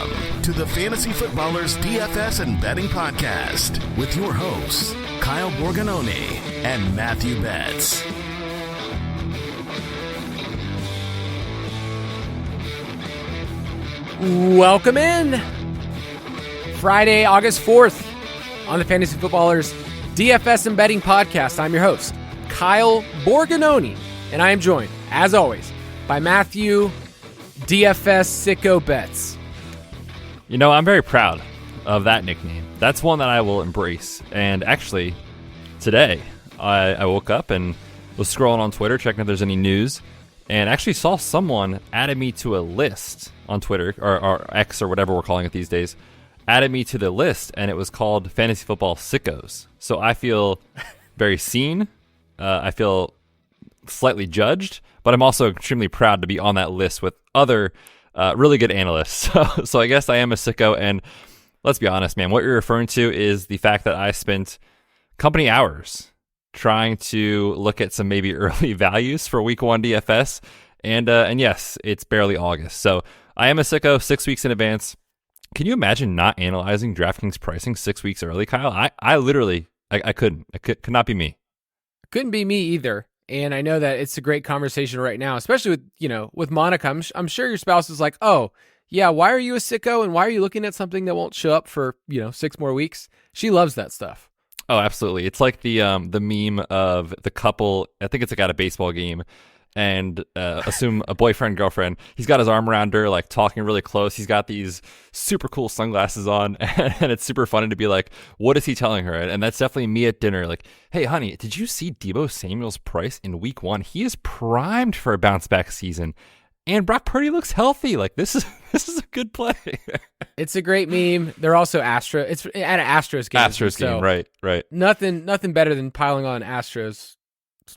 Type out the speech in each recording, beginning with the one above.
Welcome to the Fantasy Footballers DFS and Betting Podcast with your hosts, Kyle Borganoni and Matthew Betz. Welcome in. Friday, August 4th on the Fantasy Footballers DFS and Betting Podcast. I'm your host, Kyle Borganoni, and I am joined, as always, by Matthew DFS Sicko Betz. You know, I'm very proud of that nickname. That's one that I will embrace. And actually, today, I woke up and was scrolling on Twitter, checking if there's any news, and actually saw someone added me to a list on Twitter, or X, or whatever we're calling it these days, added me to the list, and it was called Fantasy Football Sickos. So I feel very seen. I feel slightly judged, but I'm also extremely proud to be on that list with other really good analysts. So I guess I am a sicko, and let's be honest, man, what you're referring to is the fact that I spent company hours trying to look at some maybe early values for week one DFS, and yes, it's barely August. So I am a sicko 6 weeks in advance. Can you imagine not analyzing DraftKings pricing 6 weeks early, Kyle? I literally, I couldn't. It could not be me. Couldn't be me either. And I know that it's a great conversation right now, especially with Monica. I'm sure your spouse is like, oh, yeah, why are you a sicko? And why are you looking at something that won't show up for, 6 more weeks? She loves that stuff. Oh, absolutely. It's like the meme of the couple, I think it's like at a baseball game, and assume a boyfriend, girlfriend. He's got his arm around her, like talking really close. He's got these super cool sunglasses on, and it's super funny to be like, what is he telling her? And that's definitely me at dinner. Like, hey, honey, did you see Deebo Samuel's price in week one? He is primed for a bounce back season. And Brock Purdy looks healthy. Like, this is a good play. It's a great meme. They're also It's at an Astros game. Astros game, right. Nothing better than piling on Astros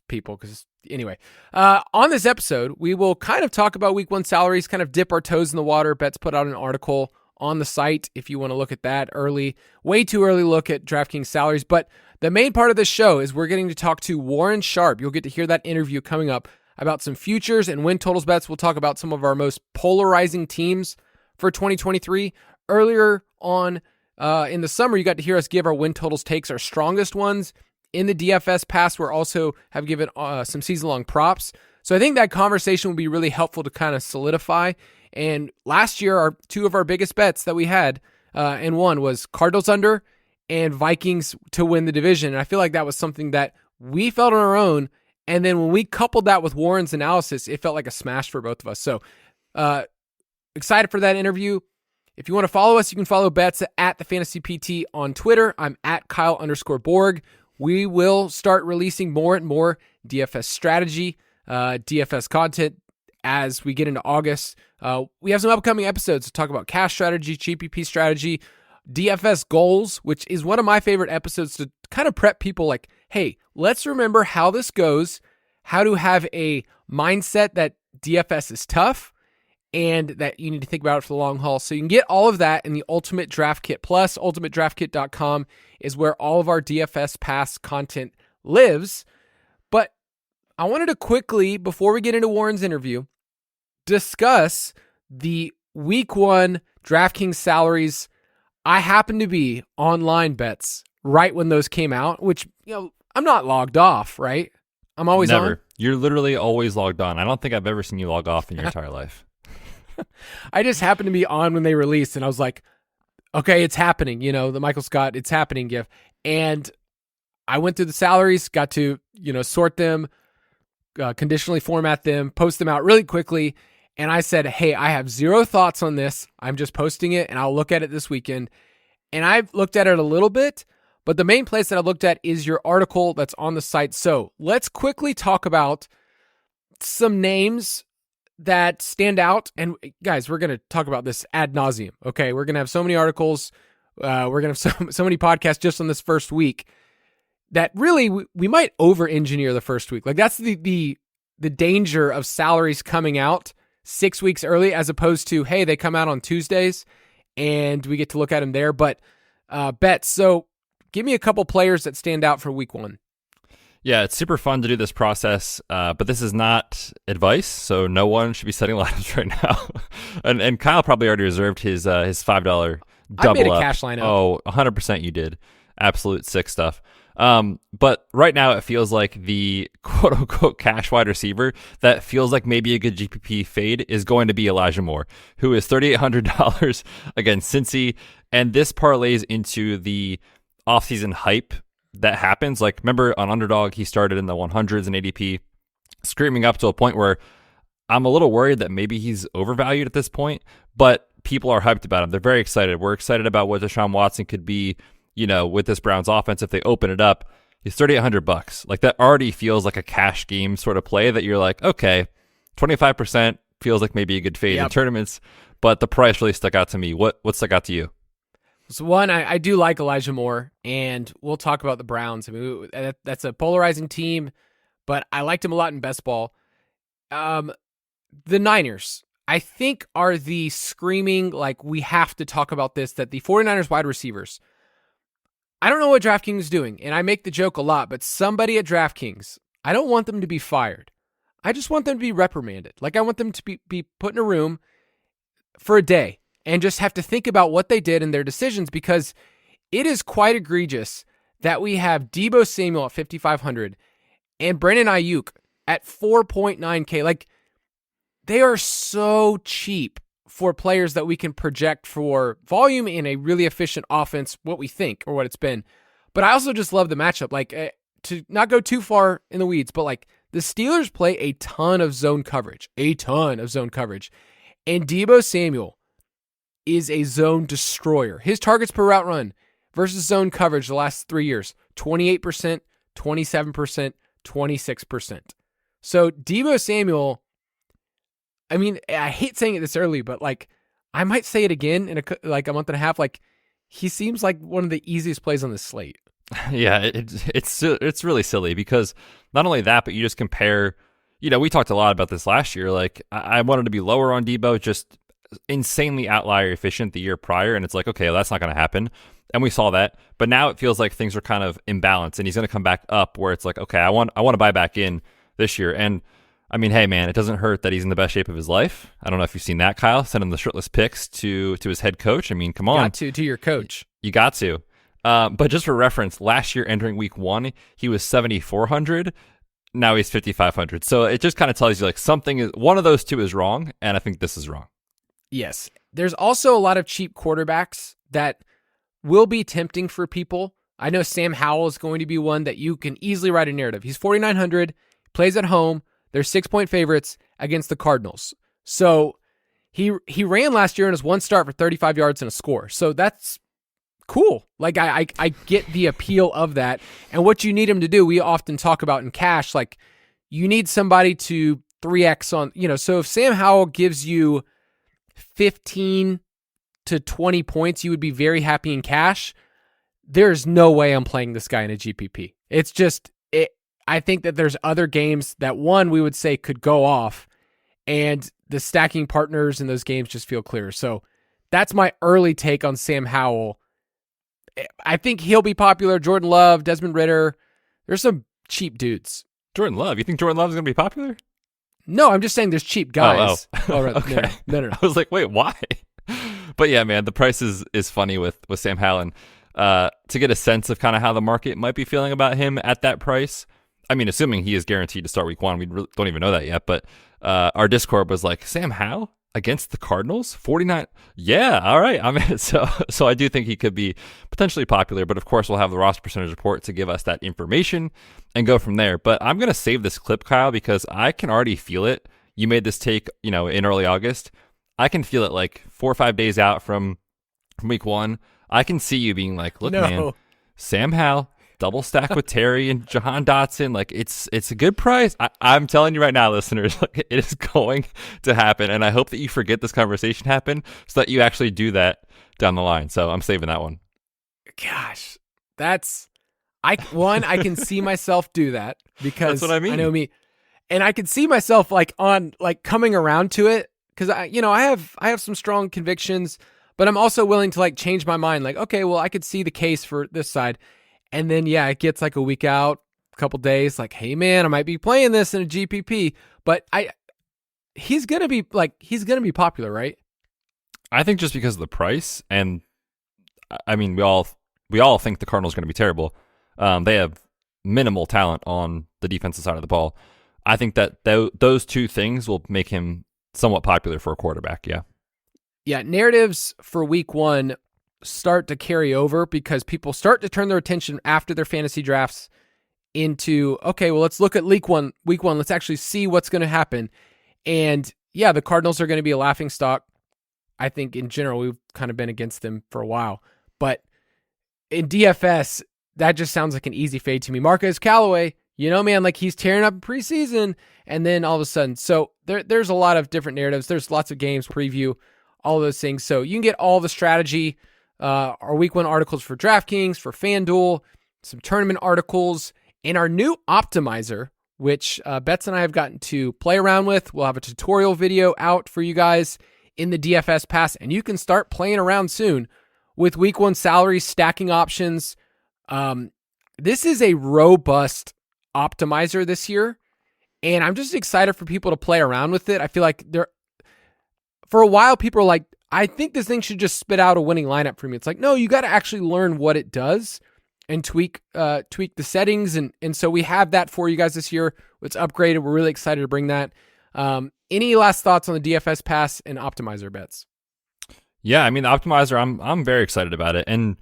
people, because anyway, on this episode, we will kind of talk about week one salaries, kind of dip our toes in the water. Betz put out an article on the site if you want to look at that early. Way too early look at DraftKings salaries. But the main part of this show is we're getting to talk to Warren Sharp. You'll get to hear that interview coming up about some futures and win totals bets. We'll talk about some of our most polarizing teams for 2023. Earlier on in the summer, you got to hear us give our win totals takes, our strongest ones. In the DFS past, we also have given some season-long props. So I think that conversation will be really helpful to kind of solidify. And last year, two of our biggest bets that we had, and one was Cardinals under and Vikings to win the division. And I feel like that was something that we felt on our own. And then when we coupled that with Warren's analysis, it felt like a smash for both of us. So excited for that interview. If you want to follow us, you can follow Betz at the Fantasy PT on Twitter. I'm at Kyle_Borg. We will start releasing more and more DFS strategy, DFS content as we get into August. We have some upcoming episodes to talk about cash strategy, GPP strategy, DFS goals, which is one of my favorite episodes to kind of prep people like, hey, let's remember how this goes, how to have a mindset that DFS is tough and that you need to think about it for the long haul. So you can get all of that in the Ultimate Draft Kit Plus. UltimateDraftKit.com is where all of our DFS Pass content lives. But I wanted to quickly, before we get into Warren's interview, discuss the week one DraftKings salaries. I happen to be online bets right when those came out, which, I'm not logged off, right? I'm always Never. on. You're literally always logged on. I don't think I've ever seen you log off in your entire life. I just happened to be on when they released, and I was like, okay, it's happening. The Michael Scott, it's happening gif. And I went through the salaries, got to, sort them, conditionally format them, post them out really quickly. And I said, hey, I have zero thoughts on this. I'm just posting it, and I'll look at it this weekend. And I've looked at it a little bit, but the main place that I looked at is your article that's on the site. So let's quickly talk about some names that stand out. And guys, we're going to talk about this ad nauseum. Okay. We're going to have so many articles. We're going to have so many podcasts just on this first week that really we might over engineer the first week. Like that's the danger of salaries coming out 6 weeks early, as opposed to, hey, they come out on Tuesdays and we get to look at them there. But Betz, so give me a couple players that stand out for week one. Yeah, it's super fun to do this process, but this is not advice, so no one should be setting lineups right now. and Kyle probably already reserved his $5 double I made a up. cash lineup. Oh, 100% you did. Absolute sick stuff. But right now it feels like the quote-unquote cash wide receiver that feels like maybe a good GPP fade is going to be Elijah Moore, who is $3,800 against Cincy, and this parlays into the offseason hype that happens. Like, remember on Underdog, he started in the 100s in ADP, screaming up to a point where I'm a little worried that maybe he's overvalued at this point, but people are hyped about him. They're very excited. We're excited about what Deshaun Watson could be, with this Browns offense if they open it up. He's $3,800. Like, that already feels like a cash game sort of play that you're like, okay, 25% feels like maybe a good fade in tournaments, but the price really stuck out to me. What stuck out to you? So one, I do like Elijah Moore, and we'll talk about the Browns. I mean, that's a polarizing team, but I liked him a lot in best ball. The Niners, I think, are the screaming, like, we have to talk about this, that the 49ers wide receivers, I don't know what DraftKings is doing, and I make the joke a lot, but somebody at DraftKings, I don't want them to be fired. I just want them to be reprimanded. Like, I want them to be put in a room for a day and just have to think about what they did and their decisions, because it is quite egregious that we have Deebo Samuel at 5,500 and Brandon Ayuk at 4.9K. Like, they are so cheap for players that we can project for volume in a really efficient offense, what we think or what it's been. But I also just love the matchup. Like, to not go too far in the weeds, but like, the Steelers play a ton of zone coverage, and Deebo Samuel is a zone destroyer. His targets per route run versus zone coverage the last 3 years, 28%, 27%, 26%. So Deebo Samuel, I mean, I hate saying it this early, but like, I might say it again in a month and a half. Like, he seems like one of the easiest plays on this slate. Yeah, it's really silly because not only that, but you just compare, we talked a lot about this last year. Like, I wanted to be lower on Deebo, just insanely outlier efficient the year prior, and it's like, okay, well, that's not going to happen, and we saw that. But now it feels like things are kind of imbalanced, and he's going to come back up where it's like, okay, I want to buy back in this year. And I mean, hey man, it doesn't hurt that he's in the best shape of his life. I don't know if you've seen that, Kyle, sending the shirtless pics to his head coach. I mean, come on, to your coach, you got to. But just for reference, last year entering week 1, he was 7,400. Now he's 5,500. So it just kind of tells you like one of those two is wrong, and I think this is wrong. Yes. There's also a lot of cheap quarterbacks that will be tempting for people. I know Sam Howell is going to be one that you can easily write a narrative. He's 4,900, plays at home. They're 6-point favorites against the Cardinals. So he ran last year in his one start for 35 yards and a score. So that's cool. Like, I get the appeal of that. And what you need him to do, we often talk about in cash, like, you need somebody to 3X on, so if Sam Howell gives you 15 to 20 points, you would be very happy in cash. There's no way I'm playing this guy in a GPP. It's just, I think that there's other games that we would say could go off, and the stacking partners in those games just feel clearer. So that's my early take on Sam Howell. I think he'll be popular. Jordan Love, Desmond Ridder. There's some cheap dudes. Jordan Love? You think Jordan Love is going to be popular? No, I'm just saying there's cheap guys. Oh. Okay. No. I was like, wait, why? But yeah, man, the price is funny with Sam Howell. To get a sense of kind of how the market might be feeling about him at that price, I mean, assuming he is guaranteed to start week 1, we don't even know that yet, but our Discord was like, Sam Howell against the Cardinals? 49? Yeah, all right. I mean, so I do think he could be potentially popular, but of course we'll have the roster percentage report to give us that information and go from there. But I'm going to save this clip, Kyle, because I can already feel it. You made this take, in early August. I can feel it like 4 or 5 days out from week 1. I can see you being like, look, man, Sam Howell, double stack with Terry and Jahan Dotson. Like, it's a good price. I'm telling you right now, listeners, like, it is going to happen. And I hope that you forget this conversation happened so that you actually do that down the line. So I'm saving that one. Gosh, I can see myself do that because that's what I mean. I know me, and I can see myself coming around to it because I have some strong convictions, but I'm also willing to change my mind. Like, okay, well, I could see the case for this side. And then, it gets like a week out. couple days, like, hey man, I might be playing this in a GPP, but he's gonna be popular, right? I think just because of the price, and I mean, we all think the Cardinals are going to be terrible. They have minimal talent on the defensive side of the ball. I think that those two things will make him somewhat popular for a quarterback. Yeah. Yeah. Narratives for week 1 start to carry over because people start to turn their attention after their fantasy drafts into, okay, well, let's look at week one. Let's actually see what's going to happen. And yeah, the Cardinals are going to be a laughing stock. I think in general, we've kind of been against them for a while, but in DFS, that just sounds like an easy fade to me. Marquez Callaway, man, like he's tearing up in preseason, and then all of a sudden, so there's a lot of different narratives. There's lots of games preview, all of those things. So you can get all the strategy, our week 1 articles for DraftKings, for FanDuel, some tournament articles, and our new optimizer, which Betz and I have gotten to play around with. We'll have a tutorial video out for you guys in the DFS Pass, and you can start playing around soon with week 1 salary stacking options. This is a robust optimizer this year, and I'm just excited for people to play around with it. I feel like for a while, people are like, I think this thing should just spit out a winning lineup for me. It's like, no, you got to actually learn what it does and tweak the settings. And so we have that for you guys this year. It's upgraded. We're really excited to bring that. Any last thoughts on the DFS Pass and optimizer Betz? Yeah, I mean, the optimizer, I'm very excited about it. And,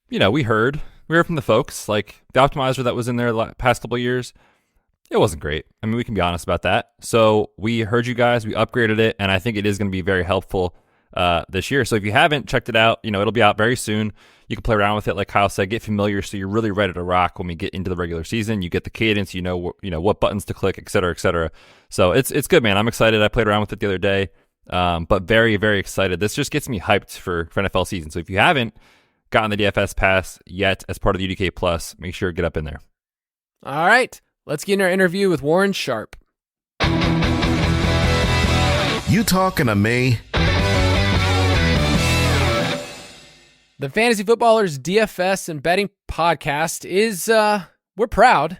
we heard from the folks, like the optimizer that was in there the past couple of years, it wasn't great. I mean, we can be honest about that. So we heard you guys, we upgraded it, and I think it is going to be very helpful this year. So if you haven't checked it out, it'll be out very soon. You can play around with it, like Kyle said, get familiar, so you're really ready to rock when we get into the regular season. You get the cadence, what buttons to click, et cetera, et cetera. So it's good, man. I'm excited. I played around with it the other day, but very, very excited. This just gets me hyped for NFL season. So if you haven't gotten the DFS Pass yet as part of the UDK Plus, make sure to get up in there. All right, let's get in our interview with Warren Sharp. You talking to me? The Fantasy Footballers DFS and Betting podcast is, we're proud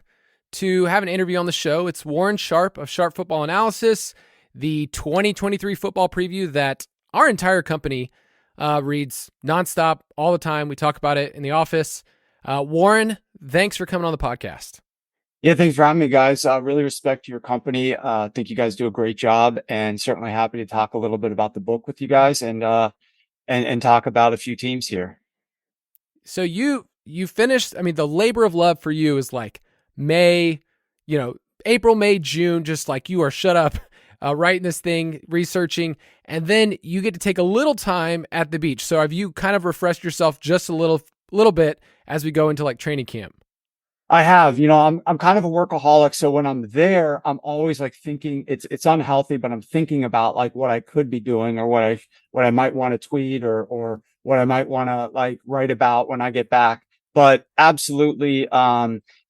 to have an interview on the show. It's Warren Sharp of Sharp Football Analysis, the 2023 football preview that our entire company reads nonstop all the time. We talk about it in the office. Warren, thanks for coming on the podcast. Yeah, thanks for having me, guys. Really respect your company. I think you guys do a great job, and certainly happy to talk a little bit about the book with you guys and talk about a few teams here. So you finished, I mean, the labor of love for you is like May, April, May, June, just like you are shut up, writing this thing, researching, and then you get to take a little time at the beach. So have you kind of refreshed yourself just a little bit as we go into like training camp? I have, I'm kind of a workaholic. So when I'm there, I'm always like thinking it's unhealthy, but I'm thinking about like what I could be doing or what I might want to tweet or what I might want to like write about when I get back. But absolutely,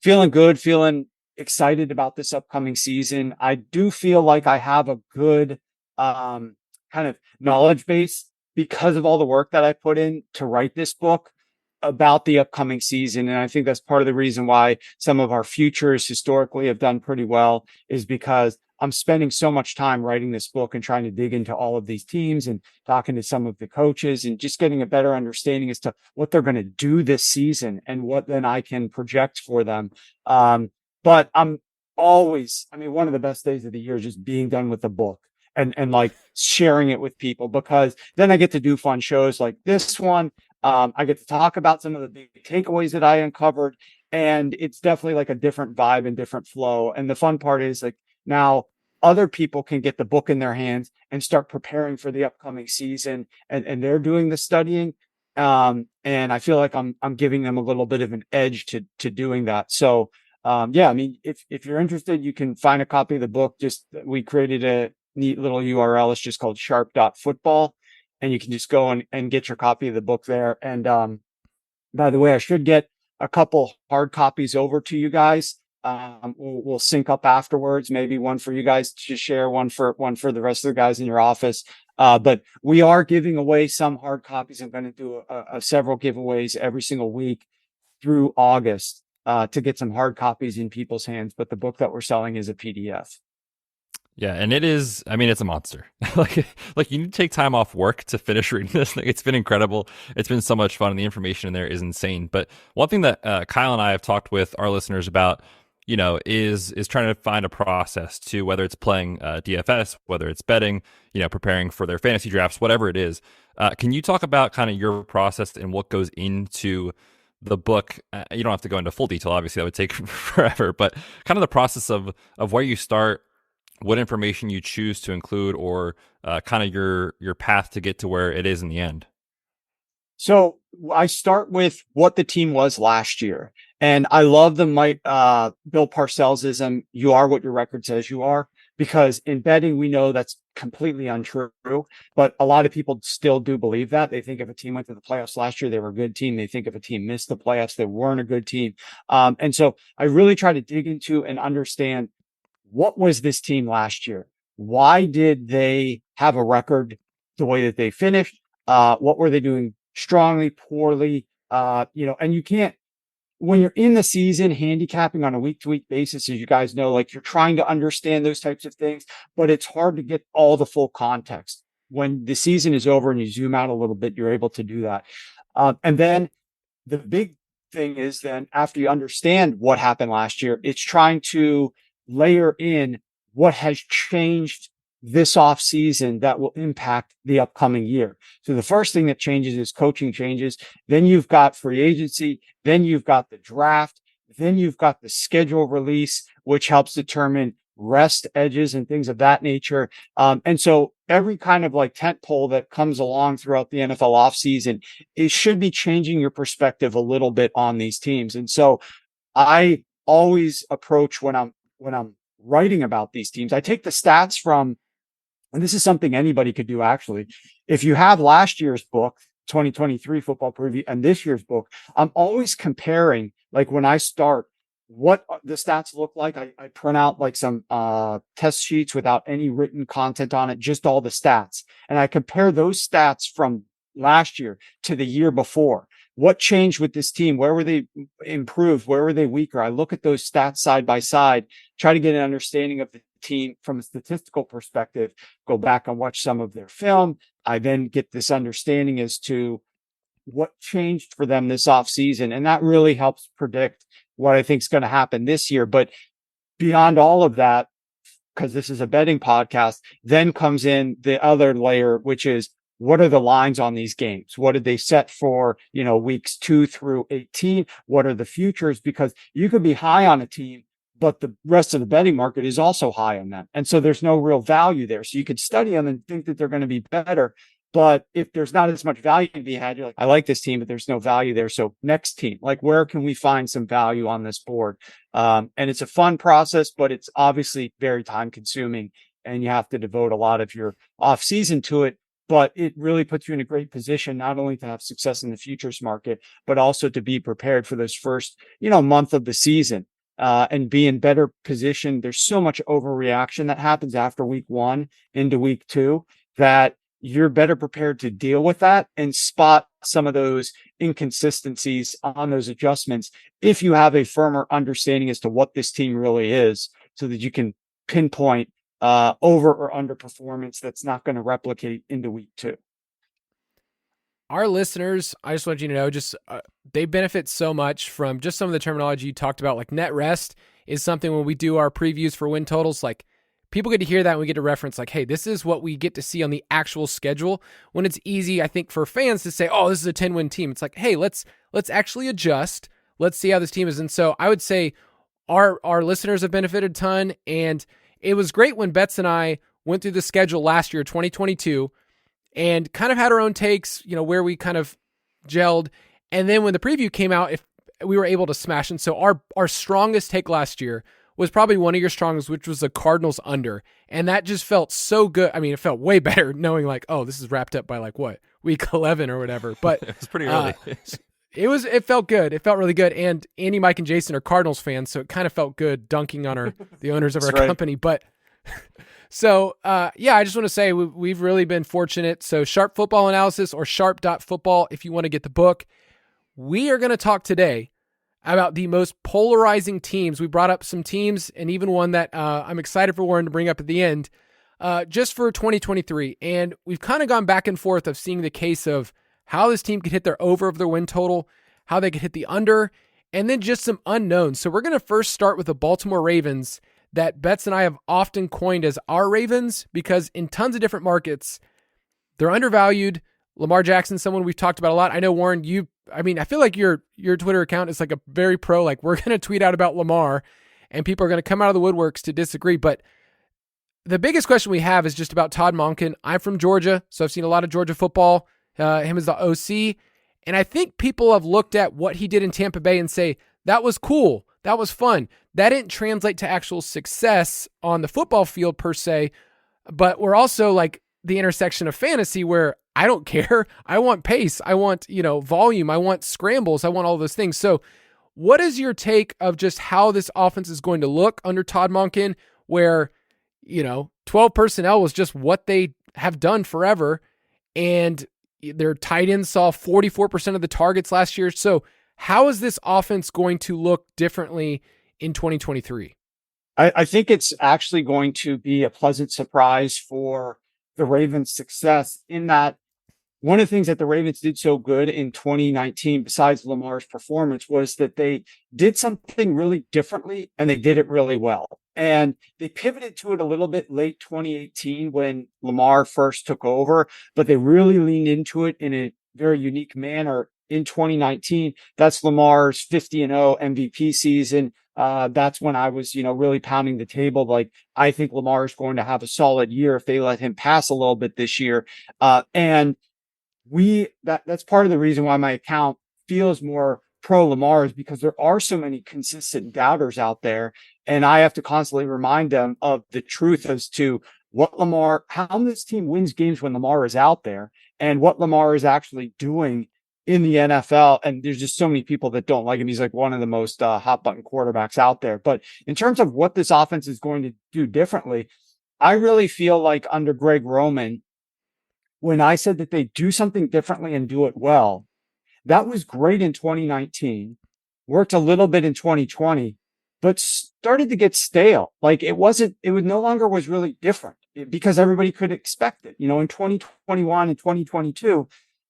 feeling good, feeling excited about this upcoming season. I do feel like I have a good, kind of knowledge base because of all the work that I put in to write this book about the upcoming season. And I think that's part of the reason why some of our futures historically have done pretty well, is because I'm spending so much time writing this book and trying to dig into all of these teams and talking to some of the coaches and just getting a better understanding as to what they're going to do this season and what then I can project for them. But I'm always, one of the best days of the year is just being done with the book and like sharing it with people, because then I get to do fun shows like this one. I get to talk about some of the big takeaways that I uncovered, and it's definitely like a different vibe and different flow. And the fun part is like now other people can get the book in their hands and start preparing for the upcoming season, and they're doing the studying. And I feel like I'm giving them a little bit of an edge to doing that. So, if you're interested, you can find a copy of the book. We created a neat little URL. It's just called sharp.football. And you can just go and get your copy of the book there. And by the way, I should get a couple hard copies over to you guys. We'll sync up afterwards. Maybe one for you guys to share, one for the rest of the guys in your office. But we are giving away some hard copies. I'm going to do several giveaways every single week through August. to get some hard copies in people's hands, but the book that we're selling is a PDF. Yeah, and it is, I mean, it's a monster. like you need to take time off work to finish reading this. It's been incredible. It's been so much fun, and the information in there is insane. But one thing that Kyle and I have talked with our listeners about, is trying to find a process to, whether it's playing DFS, whether it's betting, preparing for their fantasy drafts, whatever it is. Can you talk about kind of your process and what goes into the book? You don't have to go into full detail, obviously that would take forever, but kind of the process of where you start, what information you choose to include, or kind of your path to get to where it is in the end. So I start with what the team was last year. And I love the Bill Parcellsism, you are what your record says you are, because in betting, we know that's completely untrue, but a lot of people still do believe that. They think if a team went to the playoffs last year, they were a good team. They think if a team missed the playoffs, they weren't a good team. And so I really try to dig into and understand, what was this team last year? Why did they have a record the way that they finished? What were they doing strongly, poorly? And you can't, when you're in the season, handicapping on a week-to-week basis, as you guys know, like you're trying to understand those types of things, but it's hard to get all the full context. When the season is over and you zoom out a little bit, you're able to do that. And then the big thing is then after you understand what happened last year, it's trying to layer in what has changed this off season that will impact the upcoming year. So the first thing that changes is coaching changes. Then you've got free agency. Then you've got the draft. Then you've got the schedule release, which helps determine rest edges and things of that nature. And so every kind of like tent pole that comes along throughout the NFL offseason, it should be changing your perspective a little bit on these teams. And so I always approach when I'm writing about these teams, I take the stats from, and this is something anybody could do actually. If you have last year's book, 2023 football preview, and this year's book, I'm always comparing, like when I start, what the stats look like. I print out like some test sheets without any written content on it, just all the stats. And I compare those stats from last year to the year before. What changed with this team? Where were they improved? Where were they weaker? I look at those stats side by side, try to get an understanding of the team from a statistical perspective, go back and watch some of their film. I then get this understanding as to what changed for them this offseason. And that really helps predict what I think is going to happen this year. But beyond all of that, because this is a betting podcast, then comes in the other layer, which is, what are the lines on these games? What did they set for, weeks 2 through 18? What are the futures? Because you could be high on a team, but the rest of the betting market is also high on them. And so there's no real value there. So you could study them and think that they're going to be better. But if there's not as much value to be had, you're like, I like this team, but there's no value there. So next team, like where can we find some value on this board? And it's a fun process, but it's obviously very time consuming and you have to devote a lot of your off season to it. But it really puts you in a great position, not only to have success in the futures market, but also to be prepared for those first, month of the season, and be in better position. There's so much overreaction that happens after week 1 into week 2 that you're better prepared to deal with that and spot some of those inconsistencies on those adjustments if you have a firmer understanding as to what this team really is, so that you can pinpoint over or under performance that's not going to replicate into week 2. Our listeners, I just want you to know, they benefit so much from just some of the terminology you talked about. Like net rest is something when we do our previews for win totals, like people get to hear that and we get to reference like, hey, this is what we get to see on the actual schedule. When it's easy, I think, for fans to say, oh, this is a 10-win team. It's like, hey, let's actually adjust. Let's see how this team is. And so I would say our listeners have benefited a ton. And it was great when Betz and I went through the schedule last year, 2022, and kind of had our own takes, where we kind of gelled. And then when the preview came out, if we were able to smash. And so our strongest take last year was probably one of your strongest, which was the Cardinals under. And that just felt so good. I mean, it felt way better knowing like, oh, this is wrapped up by like what, week 11 or whatever. But it was pretty early. It felt good. It felt really good. And Andy, Mike, and Jason are Cardinals fans, so it kind of felt good dunking on the owners of our company. But so, I just want to say we've really been fortunate. So Sharp Football Analysis, or sharp.football if you want to get the book. We are going to talk today about the most polarizing teams. We brought up some teams and even one that I'm excited for Warren to bring up at the end, just for 2023. And we've kind of gone back and forth of seeing the case of how this team could hit their over of their win total, how they could hit the under, and then just some unknowns. So we're going to first start with the Baltimore Ravens that Betz and I have often coined as our Ravens because in tons of different markets, they're undervalued. Lamar Jackson, someone we've talked about a lot. I know, Warren, I feel like your Twitter account is like a very pro, like we're going to tweet out about Lamar and people are going to come out of the woodworks to disagree. But the biggest question we have is just about Todd Monken. I'm from Georgia, so I've seen a lot of Georgia football, him as the OC. And I think people have looked at what he did in Tampa Bay and say, that was cool. That was fun. That didn't translate to actual success on the football field per se, but we're also like the intersection of fantasy where I don't care. I want pace. I want, volume. I want scrambles. I want all those things. So what is your take of just how this offense is going to look under Todd Monken, where, 12 personnel was just what they have done forever. And their tight ends saw 44% of the targets last year. So how is this offense going to look differently in 2023? I think it's actually going to be a pleasant surprise for the Ravens' success in that one of the things that the Ravens did so good in 2019, besides Lamar's performance, was that they did something really differently and they did it really well. And they pivoted to it a little bit late 2018 when Lamar first took over, but they really leaned into it in a very unique manner in 2019. That's Lamar's 50-0 MVP season. That's when I was, really pounding the table. Like, I think Lamar is going to have a solid year if they let him pass a little bit this year. And that's part of the reason why my account feels more pro Lamar is because there are so many consistent doubters out there. And I have to constantly remind them of the truth as to how this team wins games when Lamar is out there and what Lamar is actually doing in the NFL. And there's just so many people that don't like him. He's like one of the most hot button quarterbacks out there. But in terms of what this offense is going to do differently, I really feel like under Greg Roman, when I said that they do something differently and do it well, that was great in 2019, worked a little bit in 2020, but started to get stale. Like it no longer was really different because everybody could expect it. In 2021 and 2022,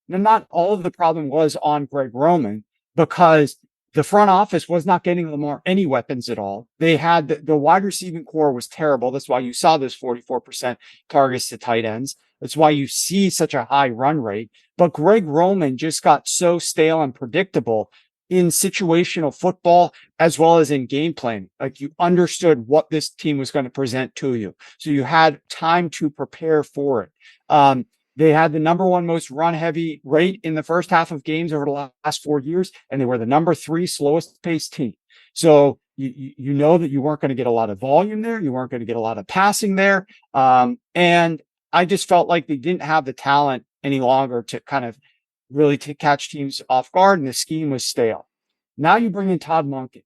not all of the problem was on Greg Roman because the front office was not getting Lamar any weapons at all. They had the wide receiving core was terrible. That's why you saw those 44% targets to tight ends. That's why you see such a high run rate. But Greg Roman just got so stale and predictable in situational football as well as in game planning. Like you understood what this team was going to present to you. So you had time to prepare for it. They had the number one most run heavy rate in the first half of games over the last 4 years, and they were the number 3 slowest paced team. So you know that you weren't going to get a lot of volume there. You weren't going to get a lot of passing there. And I just felt like they didn't have the talent any longer to kind of really to catch teams off guard, and the scheme was stale. Now you bring in Todd Monken.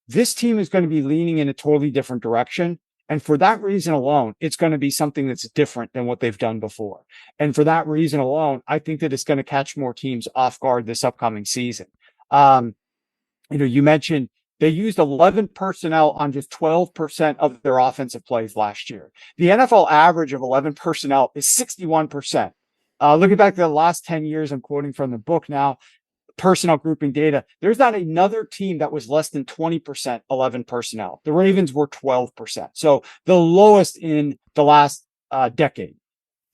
This team is going to be leaning in a totally different direction. And for that reason alone, it's going to be something that's different than what they've done before. And for that reason alone, I think that it's going to catch more teams off guard this upcoming season. You mentioned they used 11 personnel on just 12% of their offensive plays last year. The NFL average of 11 personnel is 61%. Looking back at the last 10 years, I'm quoting from the book now, personnel grouping data. There's not another team that was less than 20% 11 personnel. The Ravens were 12%. So the lowest in the last decade.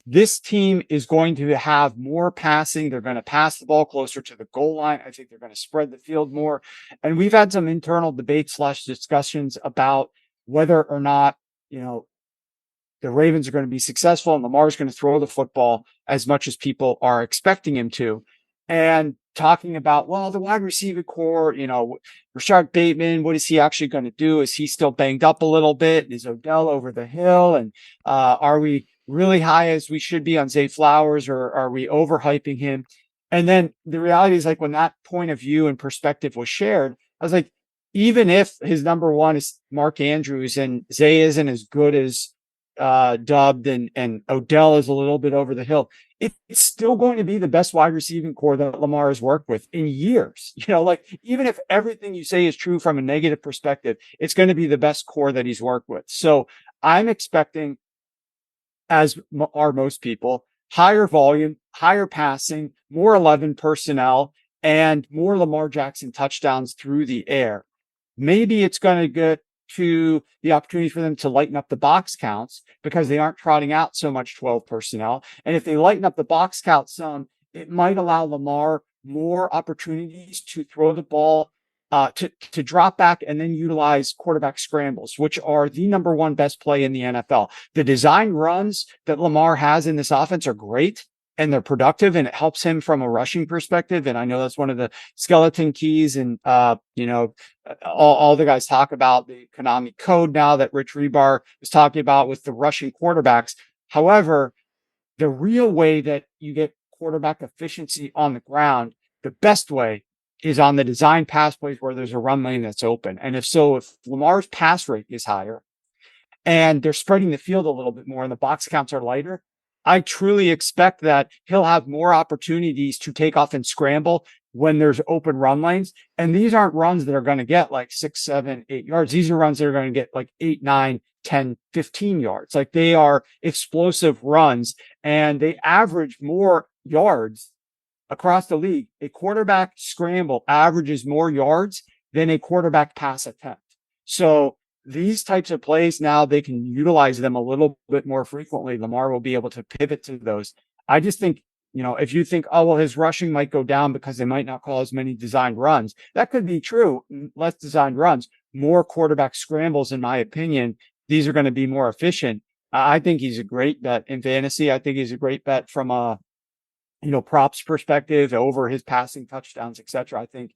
This team is going to have more passing. They're going to pass the ball closer to the goal line. I think they're going to spread the field more. And we've had some internal debates / discussions about whether or not, the Ravens are going to be successful and Lamar's going to throw the football as much as people are expecting him to. And talking about, the wide receiver core, Rashard Bateman, what is he actually going to do? Is he still banged up a little bit? Is Odell over the hill? And are we really high as we should be on Zay Flowers, or are we overhyping him? And then the reality is, like, when that point of view and perspective was shared, I was like, even if his number one is Mark Andrews and Zay isn't as good as dubbed and Odell is a little bit over the hill, it's still going to be the best wide receiving core that Lamar has worked with in years. Like even if everything you say is true from a negative perspective, it's going to be the best core that he's worked with. So I'm expecting, as are most people, higher volume, higher passing, more 11 personnel, and more Lamar Jackson touchdowns through the air. Maybe it's going to get to the opportunity for them to lighten up the box counts because they aren't trotting out so much 12 personnel. And if they lighten up the box count some, it might allow Lamar more opportunities to throw the ball, to drop back and then utilize quarterback scrambles, which are the number one best play in the NFL. The design runs that Lamar has in this offense are great, and they're productive, and it helps him from a rushing perspective. And I know that's one of the skeleton keys. And, all the guys talk about the Konami code now that Rich Rebar is talking about with the rushing quarterbacks. However, the real way that you get quarterback efficiency on the ground, the best way is on the design pass plays where there's a run lane that's open. And if Lamar's pass rate is higher and they're spreading the field a little bit more and the box counts are lighter, I truly expect that he'll have more opportunities to take off and scramble when there's open run lanes. And these aren't runs that are going to get like 6, 7, 8 yards. These are runs that are going to get like 8, 9, 10, 15 yards. Like they are explosive runs, and they average more yards across the league. A quarterback scramble averages more yards than a quarterback pass attempt. So these types of plays, now they can utilize them a little bit more frequently. Lamar will be able to pivot to those. I just think, if you think, oh, well, his rushing might go down because they might not call as many designed runs. That could be true. Less designed runs, more quarterback scrambles, in my opinion. These are going to be more efficient. I think he's a great bet in fantasy. I think he's a great bet from a, props perspective over his passing touchdowns, etc. I think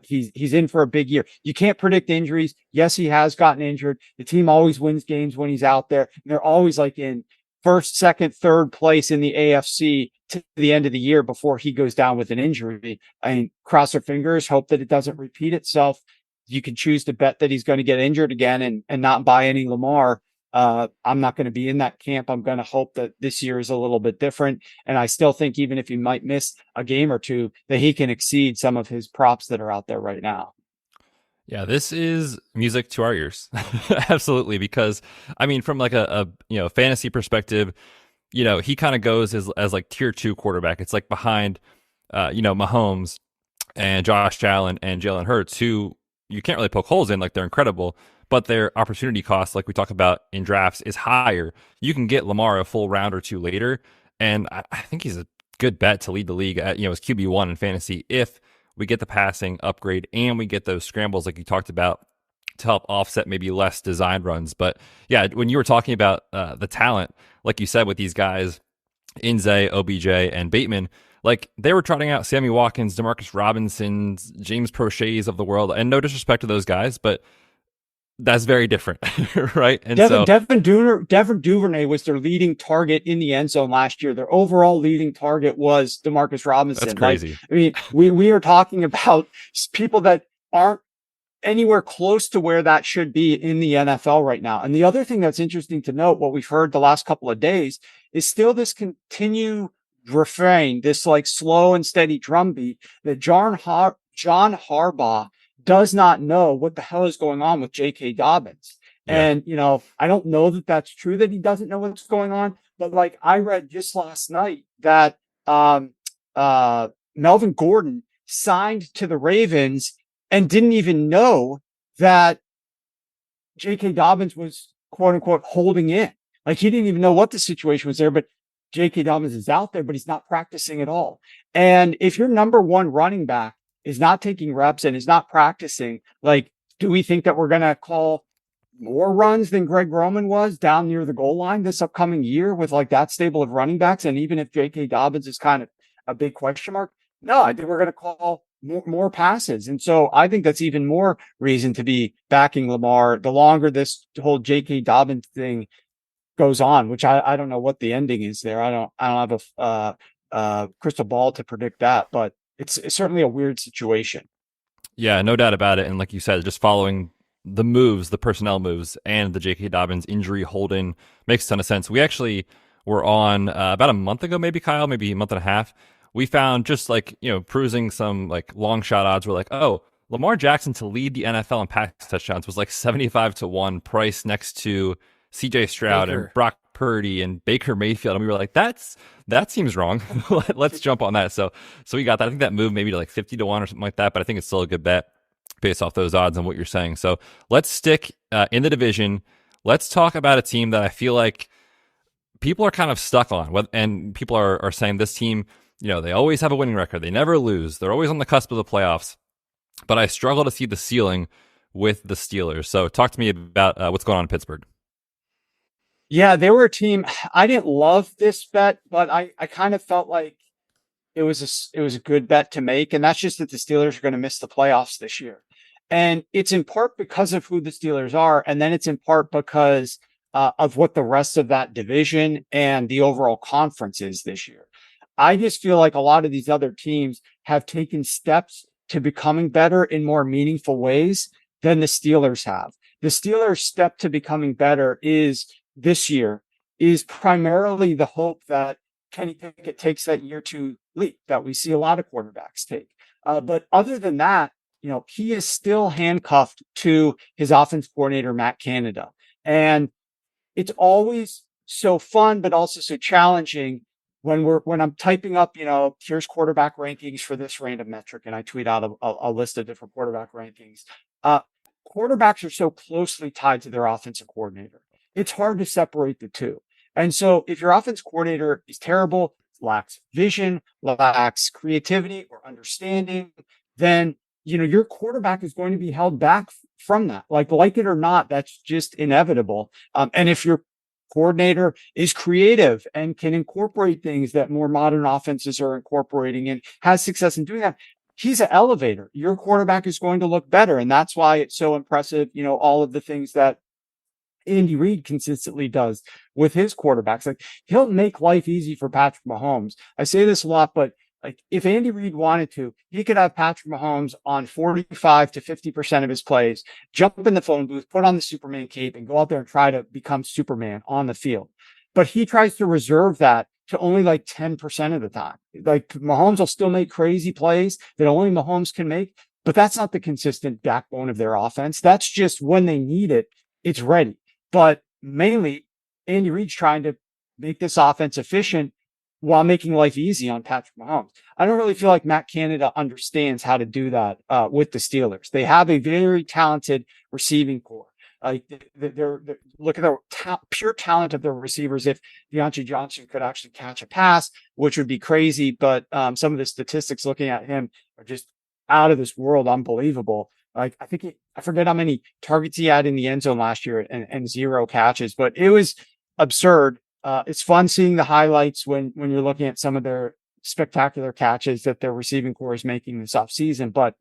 he's in for a big year. You can't predict injuries. Yes, he has gotten injured. The team always wins games when he's out there. And they're always like in first, second, third place in the AFC to the end of the year before he goes down with an injury. I mean, cross our fingers, hope that it doesn't repeat itself. You can choose to bet that he's going to get injured again and not buy any Lamar. I'm not going to be in that camp. I'm going to hope that this year is a little bit different. And I still think even if he might miss a game or two, that he can exceed some of his props that are out there right now. Yeah, this is music to our ears. Absolutely. Because I mean, from like a fantasy perspective, he kind of goes as like tier 2 quarterback. It's like behind, Mahomes and Josh Allen and Jalen Hurts, who you can't really poke holes in. Like, they're incredible, but their opportunity cost, like we talk about in drafts, is higher. You can get Lamar a full round or two later, and I think he's a good bet to lead the league at, as QB1 in fantasy if we get the passing upgrade and we get those scrambles like you talked about to help offset maybe less designed runs. But yeah, when you were talking about the talent, like you said, with these guys, Inze, OBJ, and Bateman, like they were trotting out Sammy Watkins, Demarcus Robinson, James Prochet's of the world, and no disrespect to those guys, but that's very different, right? And Devin Duvernay was their leading target in the end zone last year. Their overall leading target was Demarcus Robinson. That's crazy. We are talking about people that aren't anywhere close to where that should be in the NFL right now. And the other thing that's interesting to note, what we've heard the last couple of days, is still this continued refrain, this like slow and steady drumbeat that John Harbaugh does not know what the hell is going on with J.K. Dobbins. Yeah. And, I don't know that that's true that he doesn't know what's going on, but like I read just last night that Melvin Gordon signed to the Ravens and didn't even know that J.K. Dobbins was quote unquote holding in. Like he didn't even know what the situation was there, but J.K. Dobbins is out there, but he's not practicing at all. And if your number one running back is not taking reps and is not practicing, like, do we think that we're going to call more runs than Greg Roman was down near the goal line this upcoming year with like that stable of running backs? And even if J.K. Dobbins is kind of a big question mark, no, I think we're going to call more passes. And so I think that's even more reason to be backing Lamar the longer this whole J.K. Dobbins thing goes on, which I don't know what the ending is there. I don't have a crystal ball to predict that, but it's certainly a weird situation. Yeah, no doubt about it. And like you said, just following the moves, the personnel moves, and the J.K. Dobbins injury holding makes a ton of sense. We were on about a month ago, maybe, Kyle, maybe a month and a half. We found just like, perusing some like long shot odds. We're like, oh, Lamar Jackson to lead the NFL in passing touchdowns was like 75-1 price next to CJ Stroud Baker. and Brock Purdy and Baker Mayfield. And we were like, that seems wrong. Let's jump on that. So we got that. I think that moved maybe to like 50-1 or something like that, but I think it's still a good bet based off those odds and what you're saying. So let's stick in the division. Let's talk about a team that I feel like people are kind of stuck on. And people are saying this team, they always have a winning record. They never lose. They're always on the cusp of the playoffs. But I struggle to see the ceiling with the Steelers. So talk to me about what's going on in Pittsburgh. Yeah, they were a team. I didn't love this bet, but I kind of felt like it was a good bet to make. And that's just that the Steelers are going to miss the playoffs this year. And it's in part because of who the Steelers are. And then it's in part because of what the rest of that division and the overall conference is this year. I just feel like a lot of these other teams have taken steps to becoming better in more meaningful ways than the Steelers have. The Steelers' step to becoming better this year is primarily the hope that Kenny Pickett takes that year two leap that we see a lot of quarterbacks take. But other than that, he is still handcuffed to his offense coordinator, Matt Canada. And it's always so fun, but also so challenging when I'm typing up, here's quarterback rankings for this random metric, and I tweet out a list of different quarterback rankings. Quarterbacks are so closely tied to their offensive coordinator. It's hard to separate the two. And so if your offense coordinator is terrible, lacks vision, lacks creativity or understanding, then, your quarterback is going to be held back from that. Like it or not, that's just inevitable. And if your coordinator is creative and can incorporate things that more modern offenses are incorporating and has success in doing that, he's an elevator. Your quarterback is going to look better. And that's why it's so impressive, all of the things that Andy Reid consistently does with his quarterbacks. Like, he'll make life easy for Patrick Mahomes. I say this a lot, but like, if Andy Reid wanted to, he could have Patrick Mahomes on 45 to 50% of his plays, jump in the phone booth, put on the Superman cape, and go out there and try to become Superman on the field. But he tries to reserve that to only like 10% of the time. Like, Mahomes will still make crazy plays that only Mahomes can make, but that's not the consistent backbone of their offense. That's just when they need it, it's ready. But mainly, Andy Reid's trying to make this offense efficient while making life easy on Patrick Mahomes. I don't really feel like Matt Canada understands how to do that with the Steelers. They have a very talented receiving core. Like, they're look at the pure talent of their receivers. If Deontay Johnson could actually catch a pass, which would be crazy, but some of the statistics looking at him are just out of this world, unbelievable. Like, I forget how many targets he had in the end zone last year and 0 catches, but it was absurd. It's fun seeing the highlights when you're looking at some of their spectacular catches that their receiving core is making this offseason. But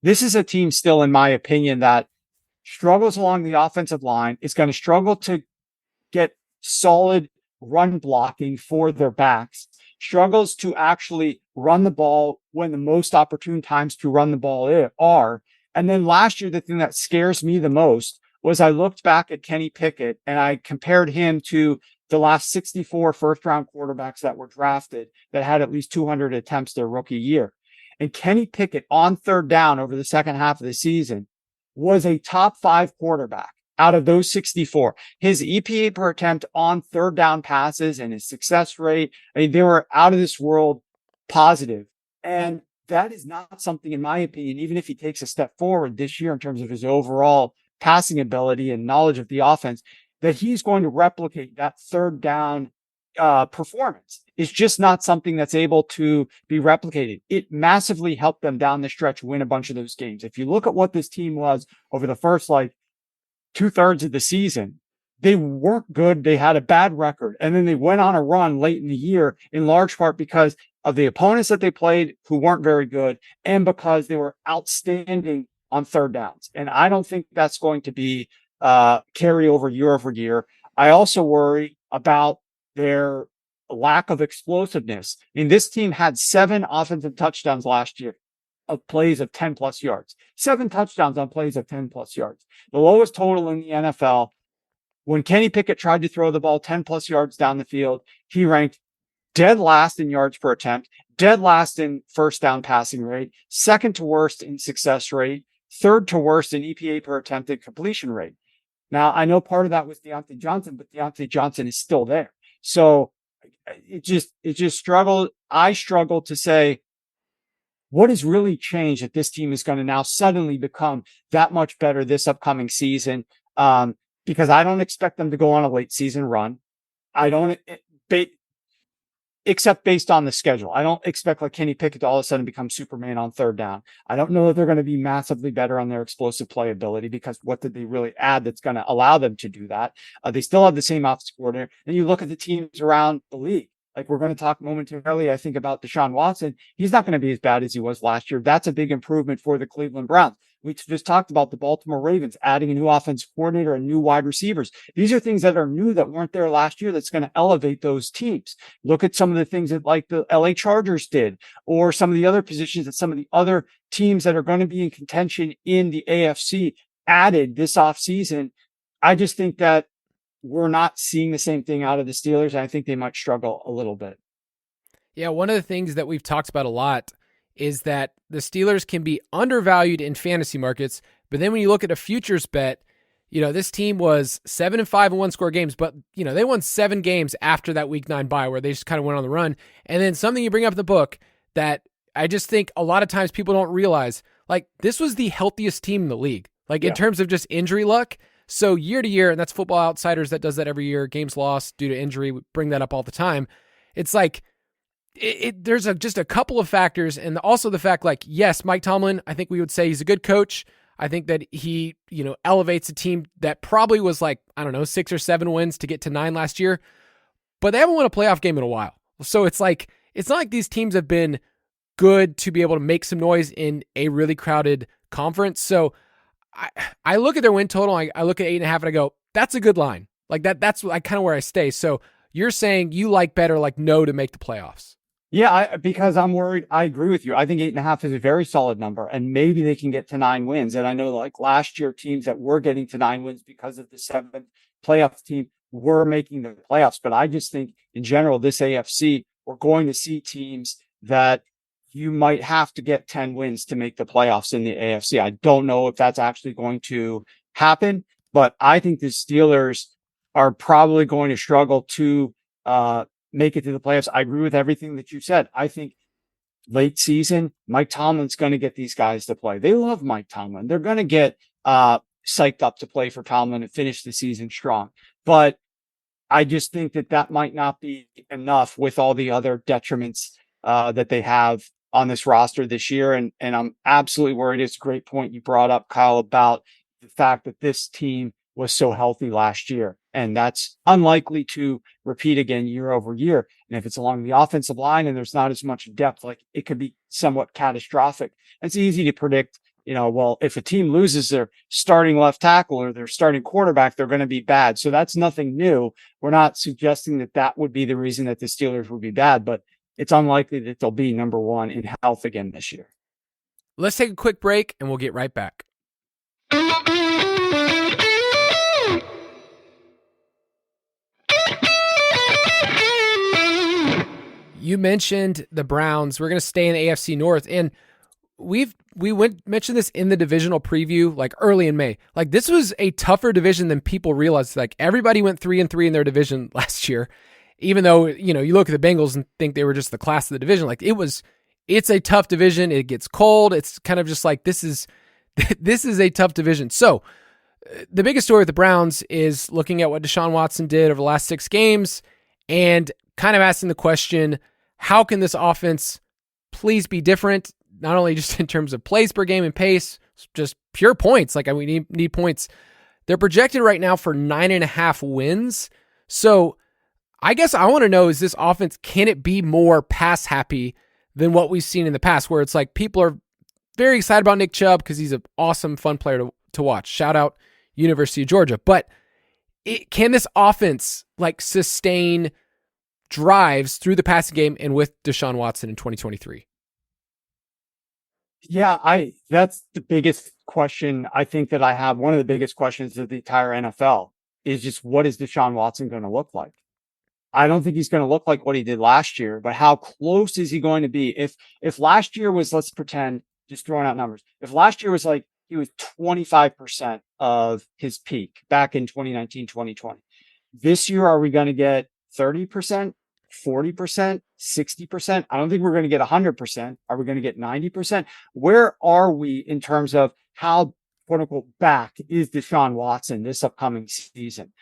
this is a team still, in my opinion, that struggles along the offensive line. It's going to struggle to get solid run blocking for their backs, struggles to actually run the ball when the most opportune times to run the ball are. And then last year, the thing that scares me the most was I looked back at Kenny Pickett and I compared him to the last 64 first-round quarterbacks that were drafted that had at least 200 attempts their rookie year. And Kenny Pickett on third down over the second half of the season was a top 5 quarterback out of those 64. His EPA per attempt on third down passes and his success rate, they were out of this world positive. And that is not something, in my opinion, even if he takes a step forward this year in terms of his overall passing ability and knowledge of the offense, that he's going to replicate that third down performance. It's just not something that's able to be replicated. It massively helped them down the stretch win a bunch of those games. If you look at what this team was over the first 2/3 of the season, they weren't good. They had a bad record. And then they went on a run late in the year, in large part because of the opponents that they played who weren't very good and because they were outstanding on third downs. And I don't think that's going to be carry over year. I also worry about their lack of explosiveness. I mean, this team had 7 offensive touchdowns last year of plays of 10 plus yards, 7 touchdowns on plays of 10 plus yards, the lowest total in the NFL. when Kenny Pickett tried to throw the ball 10 plus yards down the field, he ranked dead last in yards per attempt, dead last in first down passing rate, second to worst in success rate, third to worst in EPA per attempt and completion rate. Now, I know part of that was Deontay Johnson, but Deontay Johnson is still there. So it just struggled. I struggle to say what has really changed that this team is going to now suddenly become that much better this upcoming season. Because I don't expect them to go on a late season run. I don't, except based on the schedule. I don't expect like Kenny Pickett to all of a sudden become Superman on third down. I don't know that they're going to be massively better on their explosive playability, because what did they really add that's going to allow them to do that? They still have the same offensive coordinator. And you look at the teams around the league. Like we're going to talk momentarily, I think, about Deshaun Watson. He's not going to be as bad as he was last year. That's a big improvement for the Cleveland Browns. We just talked about the Baltimore Ravens adding a new offensive coordinator and new wide receivers. These are things that are new that weren't there last year that's going to elevate those teams. Look at some of the things that like the LA Chargers did, or some of the other positions that some of the other teams that are going to be in contention in the AFC added this offseason. I just think that we're not seeing the same thing out of the Steelers. And I think they might struggle a little bit. Yeah, one of the things that we've talked about a lot is that the Steelers can be undervalued in fantasy markets, but then when you look at a futures bet, this team was 7-5 in one-score games, but they won 7 games after that Week 9 bye where they just kind of went on the run. And then something you bring up in the book that I just think a lot of times people don't realize, like this was the healthiest team in the league, in terms of just injury luck. So year to year, and that's Football Outsiders that does that every year, games lost due to injury, we bring that up all the time. It's like, there's just a couple of factors, and also the fact, yes, Mike Tomlin, I think we would say he's a good coach. I think that he, elevates a team that probably was 6 or 7 wins to get to 9 last year, but they haven't won a playoff game in a while. So it's not like these teams have been good to be able to make some noise in a really crowded conference. So I look at their win total, I look at 8.5 and I go, that's a good line. That's kind of where I stay. So you're saying you like better, no to make the playoffs. Yeah, because I'm worried. I agree with you. I think 8.5 is a very solid number, and maybe they can get to 9 wins. And I know last year, teams that were getting to 9 wins because of the 7th playoff team were making the playoffs. But I just think in general, this AFC, we're going to see teams that you might have to get 10 wins to make the playoffs in the AFC. I don't know if that's actually going to happen, but I think the Steelers are probably going to struggle to, make it to the playoffs. I agree with everything that you said. I think late season, Mike Tomlin's going to get these guys to play. They love Mike Tomlin. They're going to get psyched up to play for Tomlin and finish the season strong. But I just think that might not be enough with all the other detriments that they have on this roster this year. And I'm absolutely worried. It's a great point you brought up, Kyle, about the fact that this team was so healthy last year. And that's unlikely to repeat again year over year. And if it's along the offensive line and there's not as much depth, it could be somewhat catastrophic. It's easy to predict, if a team loses their starting left tackle or their starting quarterback, they're going to be bad. So that's nothing new. We're not suggesting that would be the reason that the Steelers would be bad, but it's unlikely that they'll be number 1 in health again this year. Let's take a quick break and we'll get right back. You mentioned the Browns. We're going to stay in the AFC North, and we mentioned this in the divisional preview, early in May. This was a tougher division than people realized. Everybody went 3-3 in their division last year, even though you look at the Bengals and think they were just the class of the division. It's a tough division. It gets cold. It's kind of just this is a tough division. So the biggest story with the Browns is looking at what Deshaun Watson did over the last 6 games and kind of asking the question, how can this offense please be different? Not only just in terms of plays per game and pace, just pure points. We need points. They're projected right now for 9.5 wins. So I guess I want to know, is this offense, can it be more pass happy than what we've seen in the past, where it's people are very excited about Nick Chubb because he's an awesome, fun player to watch. Shout out University of Georgia. But can this offense sustain drives through the passing game and with Deshaun Watson in 2023? Yeah, that's the biggest question I think that I have. One of the biggest questions of the entire NFL is just what is Deshaun Watson going to look like? I don't think he's going to look like what he did last year, but how close is he going to be? If last year was, let's pretend, just throwing out numbers, if last year was like he was 25% of his peak back in 2019, 2020, this year, are we going to get 30%, 40%, 60%? I don't think we're going to get 100%. Are we going to get 90%? Where are we in terms of how, quote unquote, back is Deshaun Watson this upcoming season?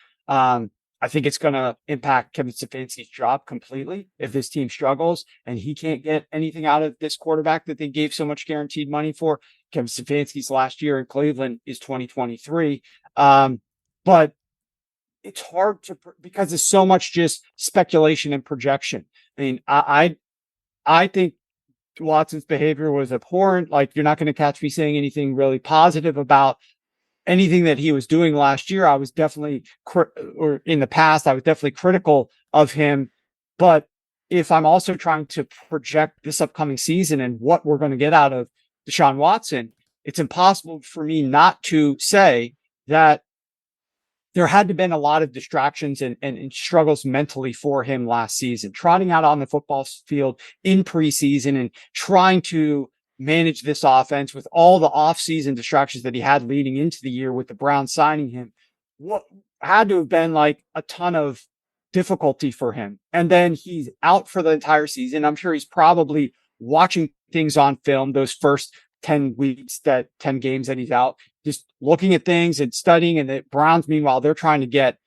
I think it's going to impact Kevin Stefanski's job completely if this team struggles and he can't get anything out of this quarterback that they gave so much guaranteed money for. Kevin Stefanski's last year in Cleveland is 2023. But it's hard to, because there's so much just speculation and projection. I mean, I think Watson's behavior was abhorrent. Like, you're not going to catch me saying anything really positive about anything that he was doing last year. I was definitely, or in the past, I was definitely critical of him. But if I'm also trying to project this upcoming season and what we're going to get out of Deshaun Watson, it's impossible for me not to say that there had to have been a lot of distractions and struggles mentally for him last season, trotting out on the football field in preseason and trying to manage this offense with all the offseason distractions that he had leading into the year with the Browns signing him. What had to have been like a ton of difficulty for him. And then he's out for the entire season. I'm sure he's probably watching things on film those first 10 games that he's out, just looking at things and studying. And the Browns, meanwhile, they're trying to get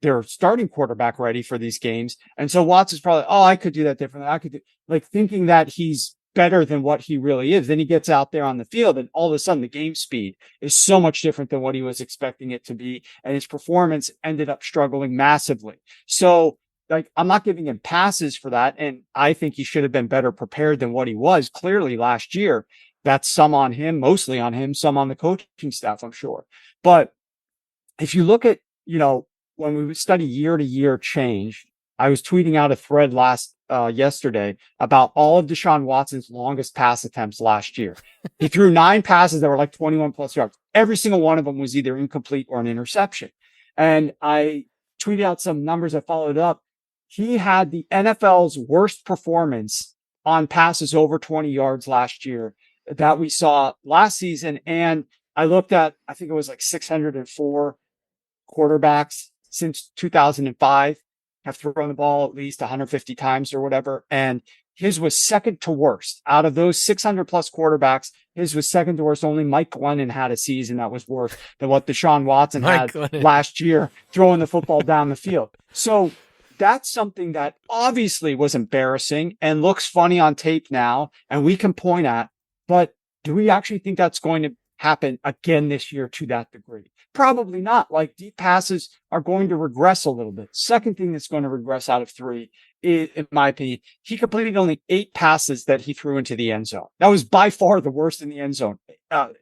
their starting quarterback ready for these games. And so Watson's probably, oh, I could do that differently. I could do, like, thinking that he's better than what he really is. Then he gets out there on the field and all of a sudden the game speed is so much different than what he was expecting it to be. And his performance ended up struggling massively. So, like, I'm not giving him passes for that. And I think he should have been better prepared than what he was clearly last year. That's some on him, mostly on him, some on the coaching staff, I'm sure. But if you look at, when we study year to year change, I was tweeting out a thread yesterday about all of Deshaun Watson's longest pass attempts last year. He threw 9 passes that were like 21 plus yards. Every single one of them was either incomplete or an interception. And I tweeted out some numbers that followed up. He had the NFL's worst performance on passes over 20 yards last year that we saw last season. And I looked at, I think it was like 604 quarterbacks since 2005 have thrown the ball at least 150 times or whatever. And his was second to worst. Out of those 600 plus quarterbacks, his was second to worst. Only Mike Glennon had a season that was worse than what Deshaun Watson had last year, throwing the football down the field. So that's something that obviously was embarrassing and looks funny on tape now, and we can point at. But do we actually think that's going to happen again this year to that degree? Probably not. Like, deep passes are going to regress a little bit. Second thing that's going to regress out of 3 is, in my opinion, he completed only 8 passes that he threw into the end zone. That was by far the worst in the end zone,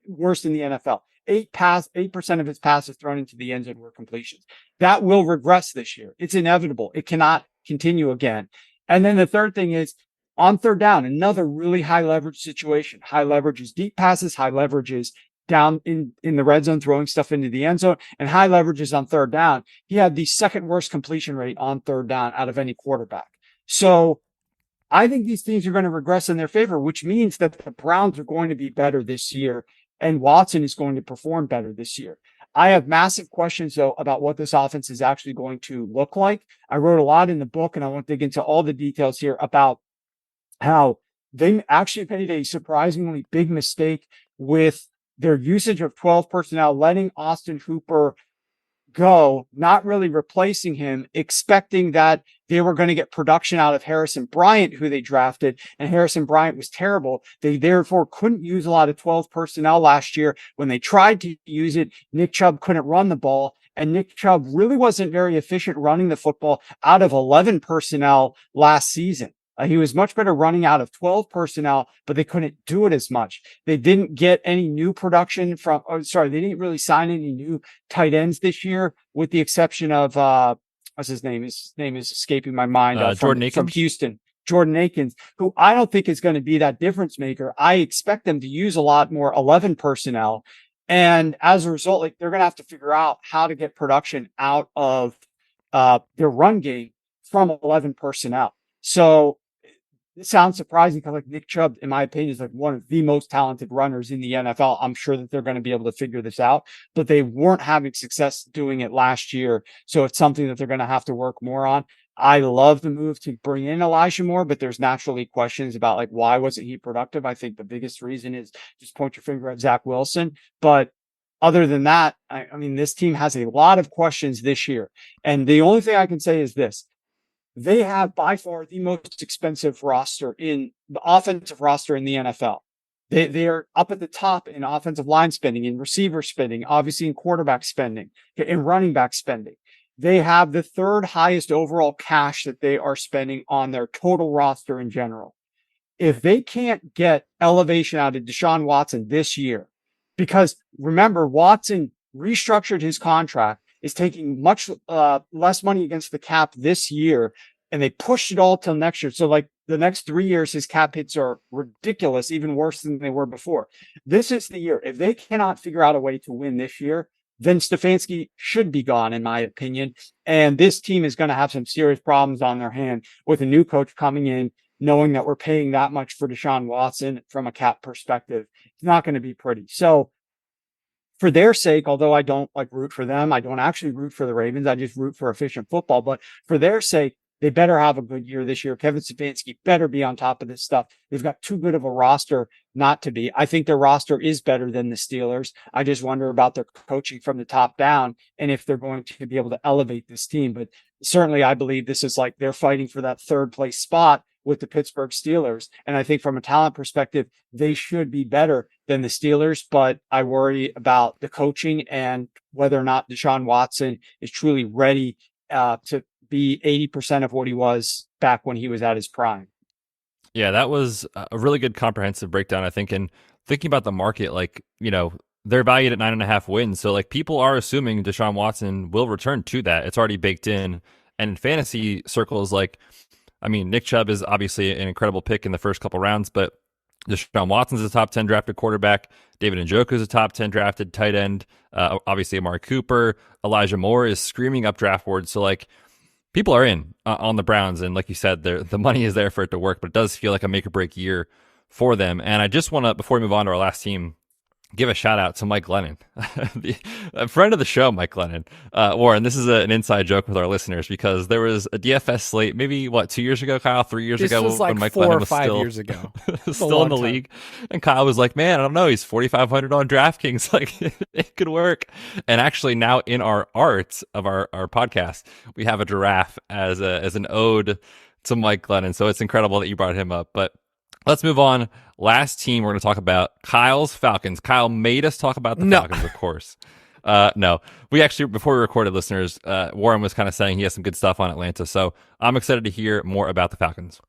worst in the NFL. 8% of his passes thrown into the end zone were completions. That will regress this year. It's inevitable. It cannot continue again. And then the third thing is, on third down, another really high leverage situation. High leverage is deep passes, high leverage is down in the red zone, throwing stuff into the end zone, and high leverage is on third down. He had the second worst completion rate on third down out of any quarterback. So I think these things are going to regress in their favor, which means that the Browns are going to be better this year and Watson is going to perform better this year. I have massive questions, though, about what this offense is actually going to look like. I wrote a lot in the book, and I won't dig into all the details here about how they actually made a surprisingly big mistake with their usage of 12 personnel, letting Austin Hooper go, not really replacing him, expecting that they were going to get production out of Harrison Bryant, who they drafted, and Harrison Bryant was terrible. They therefore couldn't use a lot of 12 personnel last year. When they tried to use it, Nick Chubb couldn't run the ball, and Nick Chubb really wasn't very efficient running the football out of 11 personnel last season. He was much better running out of 12 personnel, but they couldn't do it as much. They didn't get any new production they didn't really sign any new tight ends this year, with the exception of, what's his name? His name is escaping my mind. From Houston, Jordan Akins, who I don't think is going to be that difference maker. I expect them to use a lot more 11 personnel And as a result, like they're going to have to figure out how to get production out of their run game from 11 personnel. So it sounds surprising because like Nick Chubb, in my opinion, is like one of the most talented runners in the NFL. I'm sure that they're going to be able to figure this out, but they weren't having success doing it last year. So it's something that they're going to have to work more on. I love the move to bring in Elijah Moore, but there's naturally questions about like, why wasn't he productive? I think the biggest reason is just point your finger at Zach Wilson. But other than that, I mean, this team has a lot of questions this year. And the only thing I can say is this: they have by far the most expensive roster in the offensive roster in the NFL. They are up at the top in offensive line spending, in receiver spending, obviously in quarterback spending, in running back spending. They have the third highest overall cash that they are spending on their total roster in general. If they can't get elevation out of Deshaun Watson this year, because remember, Watson restructured his contract, is taking much less money against the cap this year, and they pushed it all till next year. So like the next 3 years, his cap hits are ridiculous, even worse than they were before. This is the year. If they cannot figure out a way to win this year, then Stefanski should be gone, in my opinion. And this team is going to have some serious problems on their hand with a new coach coming in, knowing that we're paying that much for Deshaun Watson from a cap perspective. It's not going to be pretty. So for their sake, although I don't like root for them, I don't actually root for the Ravens. I just root for efficient football. But for their sake, they better have a good year this year. Kevin Stefanski better be on top of this stuff. They've got too good of a roster not to be. I think their roster is better than the Steelers. I just wonder about their coaching from the top down and if they're going to be able to elevate this team. But certainly I believe this is like they're fighting for that third place spot with the Pittsburgh Steelers. And I think from a talent perspective, they should be better than the Steelers, but I worry about the coaching and whether or not Deshaun Watson is truly ready to be 80% of what he was back when he was at his prime. Yeah, that was a really good comprehensive breakdown, I think. And thinking about the market, like, you know, they're valued at 9.5 wins. So like people are assuming Deshaun Watson will return to that. It's already baked in. And in fantasy circles, like, I mean, Nick Chubb is obviously an incredible pick in the first couple rounds, but Deshaun Watson's a top 10 drafted quarterback. David Njoku is a top 10 drafted tight end. Obviously, Amari Cooper. Elijah Moore is screaming up draft boards. So, like, people are in on the Browns. And like you said, the money is there for it to work, but it does feel like a make or break year for them. And I just want to, before we move on to our last team, give a shout out to Mike Lennon, a friend of the show, Mike Lennon. Warren, this is an inside joke with our listeners because there was a DFS slate, maybe 2 years ago, Kyle, 3 years This ago, was like when Mike 4 Lennon or was 5 still, years ago. still in the league. And Kyle was like, man, I don't know. He's 4,500 on DraftKings. Like it could work. And actually now in our art of our podcast, we have a giraffe as an ode to Mike Lennon. So it's incredible that you brought him up, but let's move on. Last team we're going to talk about, Kyle's Falcons. Kyle made us talk about the Falcons, of course. No, we actually, before we recorded, listeners, Warren was kind of saying he has some good stuff on Atlanta. So I'm excited to hear more about the Falcons.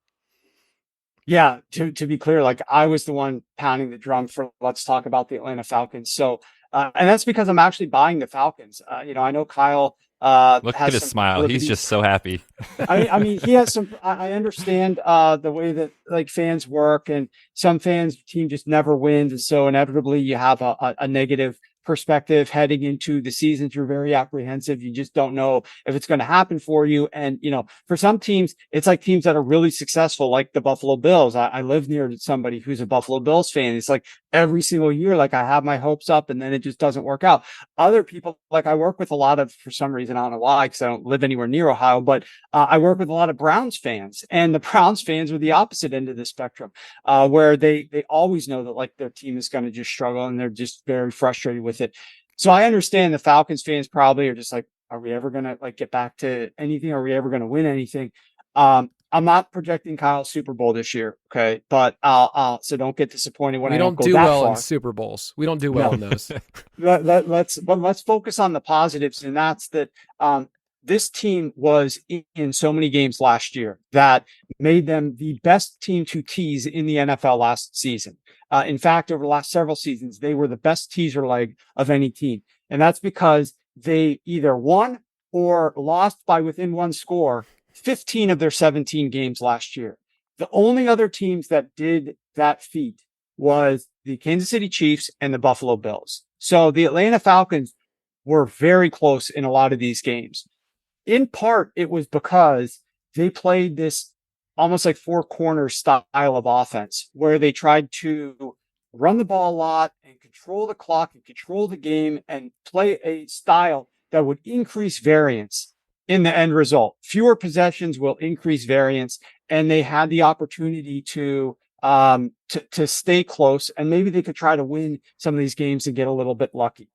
Yeah, to be clear, like I was the one pounding the drum for let's talk about the Atlanta Falcons. So, and that's because I'm actually buying the Falcons. I know Kyle look at his smile. He's just so happy. I mean, he has some. I understand the way that like fans work, and some fans team just never wins, and so inevitably you have a negative perspective heading into the season. You're very apprehensive. You just don't know if it's going to happen for you. And, for some teams, it's like teams that are really successful, like the Buffalo Bills. I live near somebody who's a Buffalo Bills fan. It's like every single year, like I have my hopes up and then it just doesn't work out. Other people, like I work with a lot of, for some reason, I don't know why, because I don't live anywhere near Ohio, but I work with a lot of Browns fans, and the Browns fans are the opposite end of the spectrum, where they always know that like their team is going to just struggle and they're just very frustrated with it. So I understand the Falcons fans probably are just like, are we ever going to like get back to anything? Are we ever going to win anything? I'm not projecting Kyle's Super Bowl this year. Okay. But so don't get disappointed when I don't go that well far. In Super Bowls. We don't do well in those. Let's focus on the positives. And that's that, this team was in so many games last year that made them the best team to tease in the NFL last season. In fact, over the last several seasons, they were the best teaser leg of any team. And that's because they either won or lost by within one score 15 of their 17 games last year. The only other teams that did that feat was the Kansas City Chiefs and the Buffalo Bills. So the Atlanta Falcons were very close in a lot of these games. In part, it was because they played this almost like four corner style of offense where they tried to run the ball a lot and control the clock and control the game and play a style that would increase variance in the end result. Fewer possessions will increase variance, and they had the opportunity to stay close, and maybe they could try to win some of these games and get a little bit lucky.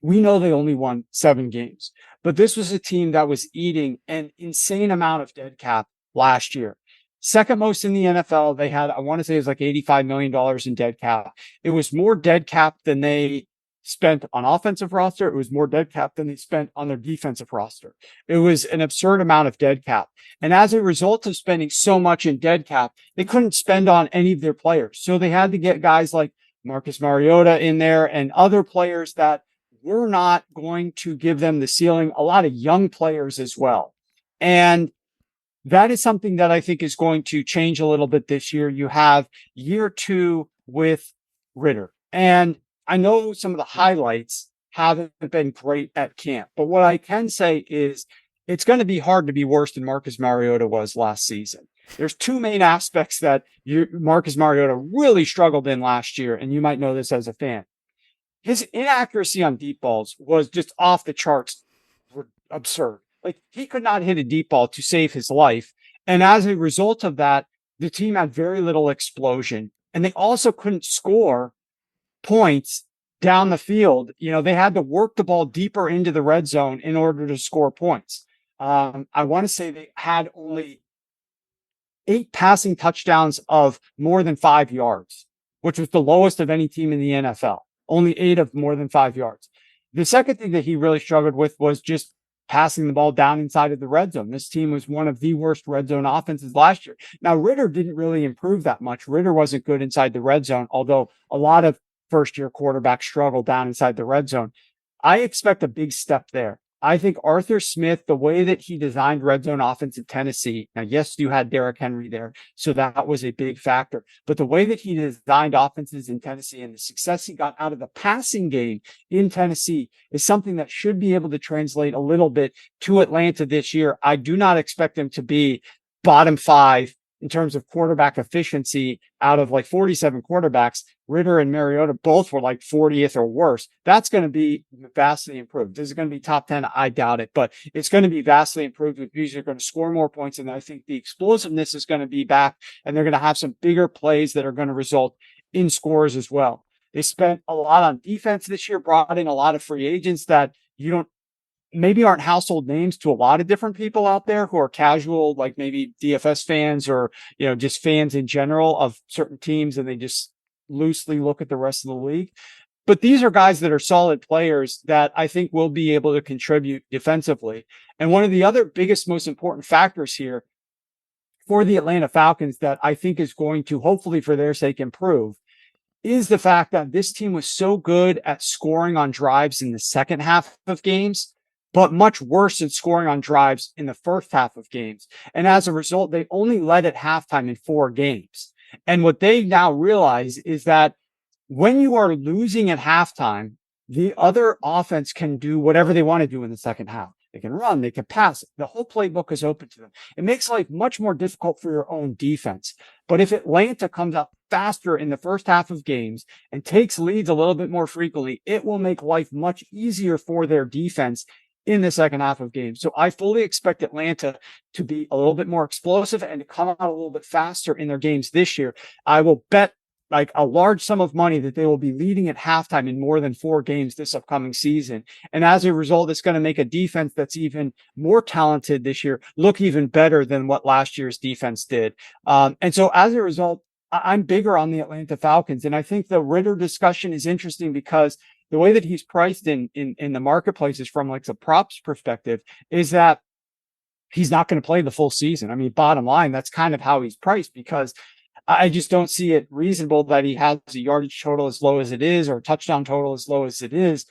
We know they only won 7 games, but this was a team that was eating an insane amount of dead cap last year. Second most in the NFL. They had, I want to say it was like $85 million in dead cap. It was more dead cap than they spent on offensive roster. It was more dead cap than they spent on their defensive roster. It was an absurd amount of dead cap. And as a result of spending so much in dead cap, they couldn't spend on any of their players. So they had to get guys like Marcus Mariota in there and other players that were not going to give them the ceiling, a lot of young players as well. And that is something that I think is going to change a little bit this year. You have year 2 with Ritter. And I know some of the highlights haven't been great at camp, but what I can say is it's going to be hard to be worse than Marcus Mariota was last season. There's 2 main aspects that Marcus Mariota really struggled in last year, and you might know this as a fan. His inaccuracy on deep balls was just off the charts, absurd. Like, he could not hit a deep ball to save his life. And as a result of that, the team had very little explosion. And they also couldn't score points down the field. You know, they had to work the ball deeper into the red zone in order to score points. I want to say they had only 8 passing touchdowns of more than 5 yards, which was the lowest of any team in the NFL. Only 8 of more than 5 yards. The second thing that he really struggled with was just passing the ball down inside of the red zone. This team was one of the worst red zone offenses last year. Now, Ritter didn't really improve that much. Ritter wasn't good inside the red zone, although a lot of first-year quarterbacks struggle down inside the red zone. I expect a big step there. I think Arthur Smith, the way that he designed red zone offense in Tennessee, now, yes, you had Derrick Henry there, so that was a big factor. But the way that he designed offenses in Tennessee and the success he got out of the passing game in Tennessee is something that should be able to translate a little bit to Atlanta this year. I do not expect them to be bottom 5 in terms of quarterback efficiency out of like 47 quarterbacks. Ritter and Mariota both were like 40th or worse. That's going to be vastly improved. Is it going to be top 10? I doubt it, but it's going to be vastly improved because they're going to score more points. And I think the explosiveness is going to be back, and they're going to have some bigger plays that are going to result in scores as well. They spent a lot on defense this year, brought in a lot of free agents that maybe aren't household names to a lot of different people out there who are casual, like maybe DFS fans or, just fans in general of certain teams, and they just loosely look at the rest of the league. But these are guys that are solid players that I think will be able to contribute defensively. And one of the other biggest, most important factors here for the Atlanta Falcons that I think is going to, hopefully for their sake, improve is the fact that this team was so good at scoring on drives in the second half of games, but much worse at scoring on drives in the first half of games. And as a result, they only led at halftime in 4 games. And what they now realize is that when you are losing at halftime, the other offense can do whatever they want to do in the second half. They can run, they can pass. The whole playbook is open to them. It makes life much more difficult for your own defense. But if Atlanta comes out faster in the first half of games and takes leads a little bit more frequently, it will make life much easier for their defense in the second half of games. So I fully expect Atlanta to be a little bit more explosive and to come out a little bit faster in their games this year. I will bet like a large sum of money that they will be leading at halftime in more than 4 games this upcoming season. And as a result, it's going to make a defense that's even more talented this year look even better than what last year's defense did. And so as a result, I'm bigger on the Atlanta Falcons. And I think the Ritter discussion is interesting because the way that he's priced in the marketplaces from like the props perspective is that he's not going to play the full season. I mean, bottom line, that's kind of how he's priced, because I just don't see it reasonable that he has a yardage total as low as it is or a touchdown total as low as it is.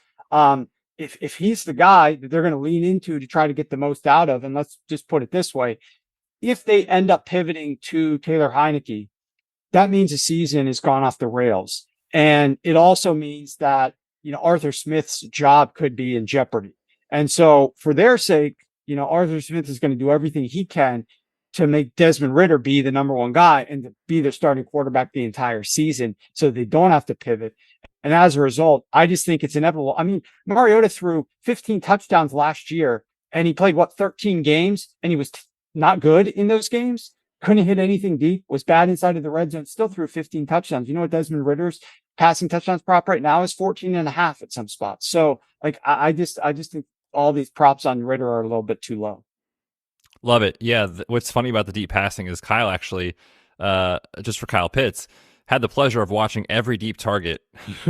If he's the guy that they're going to lean into to try to get the most out of, and let's just put it this way, if they end up pivoting to Taylor Heineke, that means the season has gone off the rails. And it also means that, Arthur Smith's job could be in jeopardy. And so for their sake, Arthur Smith is going to do everything he can to make Desmond Ridder be the number one guy and to be their starting quarterback the entire season so they don't have to pivot. And as a result, I just think it's inevitable. I mean, Mariota threw 15 touchdowns last year and he played 13 games and he was not good in those games. Couldn't hit anything deep, was bad inside of the red zone, still threw 15 touchdowns. You know what Desmond Ridder's passing touchdowns prop right now is 14.5 at some spots. So I just think all these props on Ridder are a little bit too low. Love it. Yeah. What's funny about the deep passing is Kyle actually, just for Kyle Pitts, had the pleasure of watching every deep target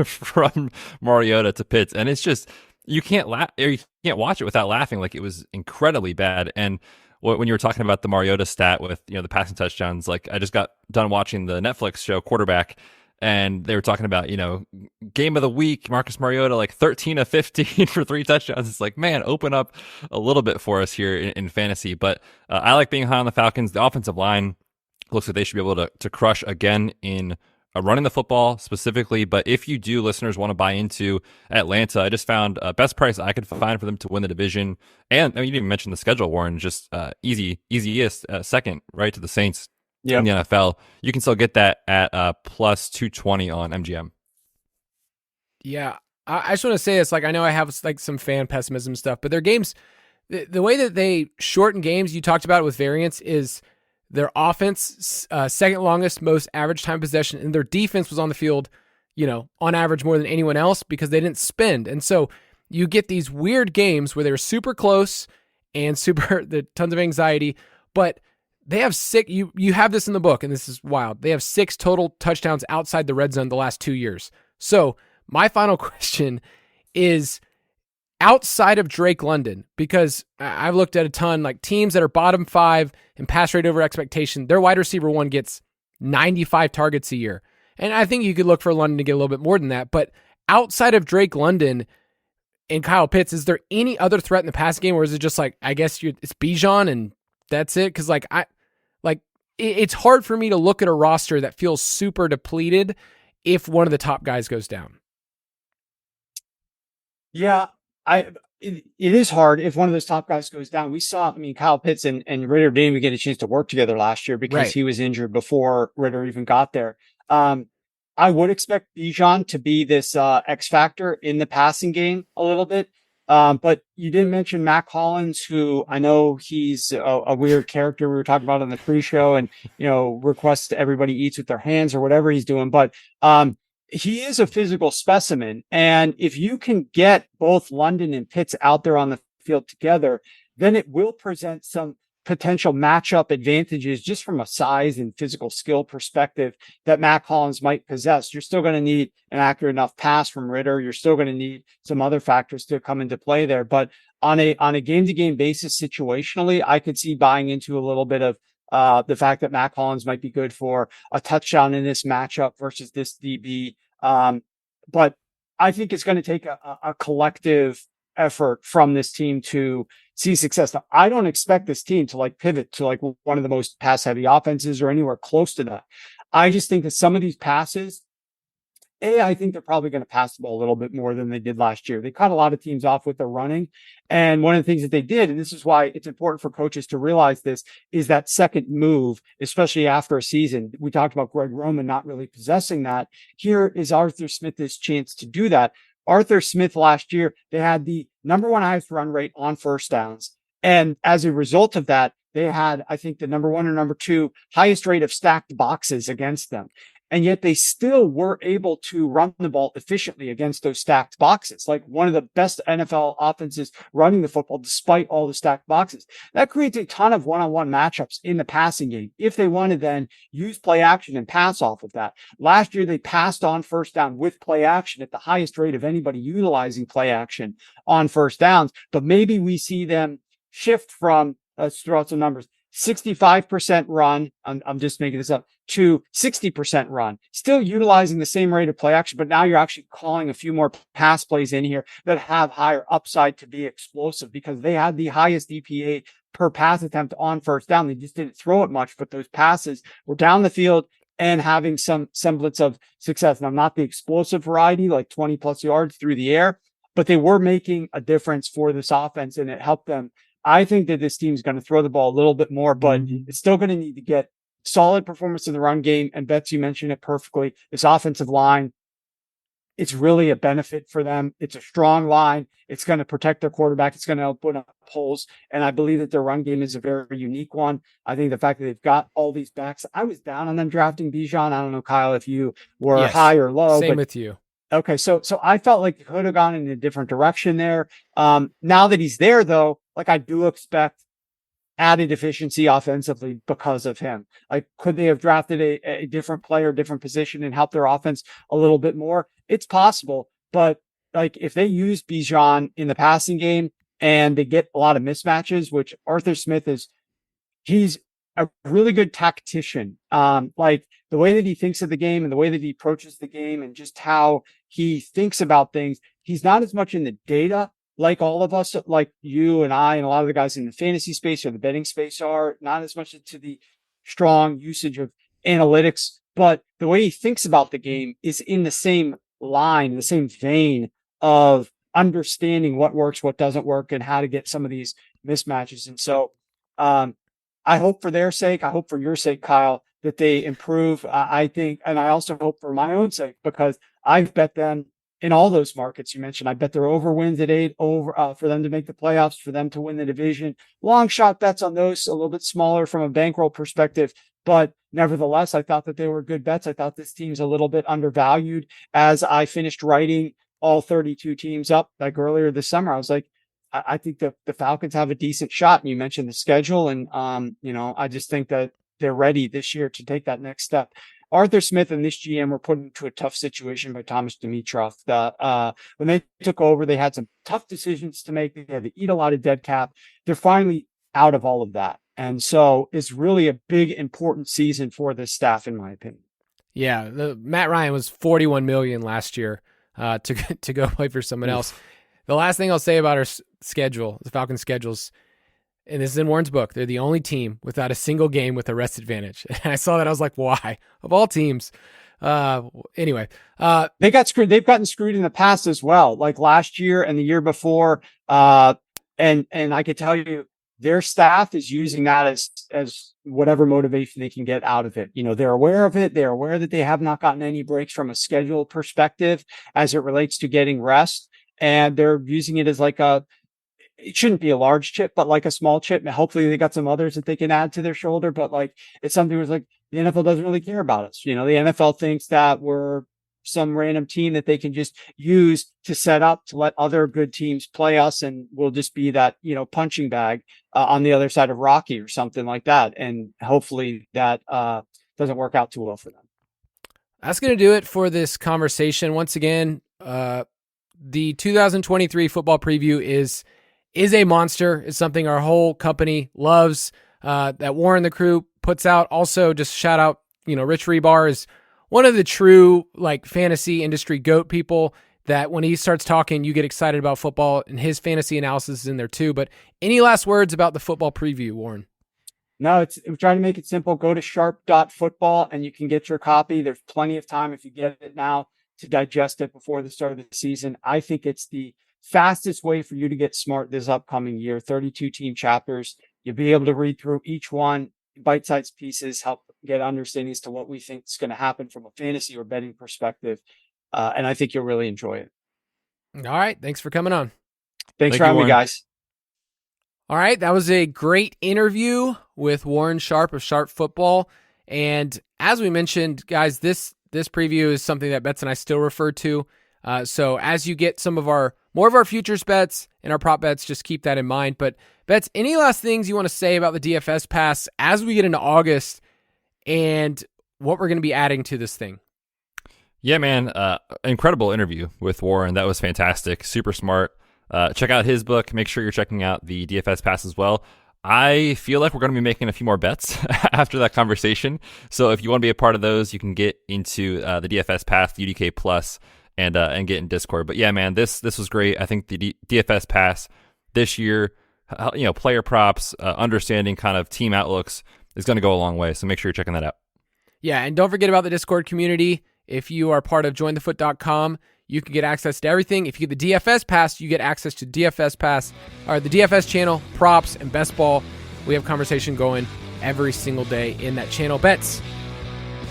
from Mariota to Pitts. And it's just, you can't watch it without laughing. Like, it was incredibly bad. And when you were talking about the Mariota stat with, the passing touchdowns, like, I just got done watching the Netflix show Quarterback, and they were talking about, game of the week, Marcus Mariota, like 13 of 15 for 3 touchdowns. It's like, man, open up a little bit for us here in fantasy. But I like being high on the Falcons. The offensive line looks like they should be able to crush again in running the football specifically. But if you do, listeners, want to buy into Atlanta, I just found best price I could find for them to win the division. And you didn't even mention the schedule, Warren, just easiest second, right, to the Saints in the NFL. You can still get that at plus 220 on MGM. Yeah, I just want to say this. Like, I know I have some fan pessimism stuff, but their games, the way that they shorten games, you talked about it with variance, is their offense, second longest, most average time possession, and their defense was on the field, on average more than anyone else because they didn't spend. And so you get these weird games where they're super close and tons of anxiety, but they have you have this in the book, and this is wild. They have 6 total touchdowns outside the red zone the last 2 years. So my final question is, outside of Drake London, because I've looked at a ton, like teams that are bottom 5 in pass rate over expectation, their wide receiver 1 gets 95 targets a year. And I think you could look for London to get a little bit more than that. But outside of Drake London and Kyle Pitts, is there any other threat in the passing game, or is it just like, I guess it's Bijan and that's it? Because it's hard for me to look at a roster that feels super depleted if one of the top guys goes down. Yeah, it is hard if one of those top guys goes down. We saw, Kyle Pitts and Ridder didn't even get a chance to work together last year because he was injured before Ridder even got there. I would expect Bijan to be this X factor in the passing game a little bit. But you didn't mention Mac Hollins, who I know he's a weird character we were talking about on the pre-show, and, requests everybody eats with their hands or whatever he's doing. But he is a physical specimen. And if you can get both London and Pitts out there on the field together, then it will present some potential matchup advantages just from a size and physical skill perspective that Mac Hollins might possess. You're still going to need an accurate enough pass from Ridder. You're still going to need some other factors to come into play there. But on a game-to-game basis, situationally, I could see buying into a little bit of the fact that Mac Hollins might be good for a touchdown in this matchup versus this DB. But I think it's going to take a collective effort from this team to see success. Now, I don't expect this team to pivot to one of the most pass heavy offenses or anywhere close to that. I just think that some of these passes, I think they're probably going to pass the ball a little bit more than they did last year. They caught a lot of teams off with their running. And one of the things that they did, and this is why it's important for coaches to realize this, is that second move, especially after a season. We talked about Greg Roman not really possessing that. Here is Arthur Smith's chance to do that. Arthur Smith last year, they had the number 1 highest run rate on first downs. And as a result of that, they had, I think, the number 1 or number 2 highest rate of stacked boxes against them. And yet they still were able to run the ball efficiently against those stacked boxes, like one of the best NFL offenses running the football despite all the stacked boxes. That creates a ton of one-on-one matchups in the passing game if they want to then use play action and pass off of that. Last year, they passed on first down with play action at the highest rate of anybody utilizing play action on first downs. But maybe we see them shift from, let's throw out some numbers, 65% run, I'm just making this up, to 60% run, still utilizing the same rate of play action, but now you're actually calling a few more pass plays in here that have higher upside to be explosive because they had the highest EPA per pass attempt on first down. They just didn't throw it much, but those passes were down the field and having some semblance of success. Now, not the explosive variety, like 20 plus yards through the air, but they were making a difference for this offense, and it helped them. I think that this team's going to throw the ball a little bit more, but it's still going to need to get solid performance in the run game. And Betz, you mentioned it perfectly. This offensive line, it's really a benefit for them. It's a strong line. It's going to protect their quarterback. It's going to open up holes. And I believe that their run game is a very unique one. I think the fact that they've got all these backs, I was down on them drafting Bijan. I don't know, Kyle, if you were high or low. Same with you. Okay. So I felt like it could have gone in a different direction there. Now that he's there though, like I do expect added efficiency offensively because of him. Like, could they have drafted a different player, different position and helped their offense a little bit more? It's possible, but like if they use Bijan in the passing game and they get a lot of mismatches, which Arthur Smith he's a really good tactician. Like the way that he thinks of the game and the way that he approaches the game and just how he thinks about things. He's not as much in the data like all of us, like you and I and a lot of the guys in the fantasy space or the betting space are, not as much into the strong usage of analytics, but the way he thinks about the game is in the same line, the same vein of understanding what works, what doesn't work, and how to get some of these mismatches. And so I hope for their sake, I hope for your sake, Kyle, that they improve. I think, and I also hope for my own sake, because I've bet them in all those markets you mentioned. I bet their over wins at 8 over for them to make the playoffs, for them to win the division. Long shot bets on those, a little bit smaller from a bankroll perspective, but nevertheless, I thought that they were good bets. I thought this team's a little bit undervalued. As I finished writing all 32 teams up like earlier this summer, I was like, I think the Falcons have a decent shot. And you mentioned the schedule, and I just think that they're ready this year to take that next step. Arthur Smith and this GM were put into a tough situation by Thomas Dimitroff. When they took over, they had some tough decisions to make. They had to eat a lot of dead cap. They're finally out of all of that. And so it's really a big, important season for this staff, in my opinion. Yeah. Matt Ryan was $41 million last year to go play for someone else. The last thing I'll say about our schedule, the Falcons schedules, and this is in Warren's book, they're the only team without a single game with a rest advantage. And I saw that. I was like, why? Of all teams. Anyway. They got screwed. They've gotten screwed in the past as well, like last year and the year before. And I could tell you, their staff is using that as whatever motivation they can get out of it. They're aware of it. They're aware that they have not gotten any breaks from a schedule perspective as it relates to getting rest. And they're using it as like it shouldn't be a large chip, but like a small chip. And hopefully they got some others that they can add to their shoulder. But like, it's something where it's like, the NFL doesn't really care about us. The NFL thinks that we're some random team that they can just use to set up to let other good teams play us. And we'll just be that, punching bag on the other side of Rocky or something like that. And hopefully that doesn't work out too well for them. That's going to do it for this conversation. Once again, the 2023 football preview is a monster. It's something our whole company loves, that Warren, the crew, puts out. Also, just shout out, Rich Rebar is one of the true fantasy industry GOAT people that when he starts talking, you get excited about football, and his fantasy analysis is in there too. But any last words about the football preview, Warren? No, we're trying to make it simple. Go to sharp.football and you can get your copy. There's plenty of time if you get it now to digest it before the start of the season. I think it's the fastest way for you to get smart this upcoming year. 32 team chapters. You'll be able to read through each one, bite-sized pieces, help get understanding as to what we think is going to happen from a fantasy or betting perspective. And I think you'll really enjoy it. All right. Thanks for coming on. Thanks for having me, guys. All right. That was a great interview with Warren Sharp of Sharp Football. And as we mentioned, guys, this preview is something that Betz and I still refer to. So as you get more of our futures bets and our prop bets, just keep that in mind. But Betz, any last things you want to say about the DFS pass as we get into August and what we're going to be adding to this thing? Yeah, man. Incredible interview with Warren. That was fantastic. Super smart. Check out his book. Make sure you're checking out the DFS pass as well. I feel like we're going to be making a few more bets after that conversation. So if you want to be a part of those, you can get into the DFS pass, the UDK Plus, and get in Discord. But yeah, man, this was great. I think the DFS pass this year, player props, understanding kind of team outlooks is going to go a long way. So make sure you're checking that out. Yeah, and don't forget about the Discord community. If you are part of jointhefoot.com, you can get access to everything. If you get the DFS pass, you get access to DFS pass, or the DFS channel, props, and best ball. We have conversation going every single day in that channel. Betz,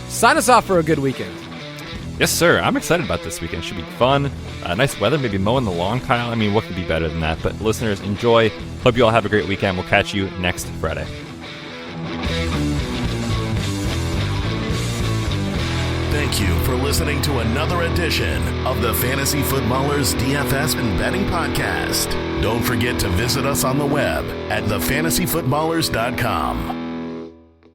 sign us off for a good weekend. Yes, sir. I'm excited about this weekend. It should be fun. Nice weather, maybe mowing the lawn, Kyle. I mean, what could be better than that? But listeners, enjoy. Hope you all have a great weekend. We'll catch you next Friday. Thank you for listening to another edition of the Fantasy Footballers DFS and Betting Podcast. Don't forget to visit us on the web at thefantasyfootballers.com.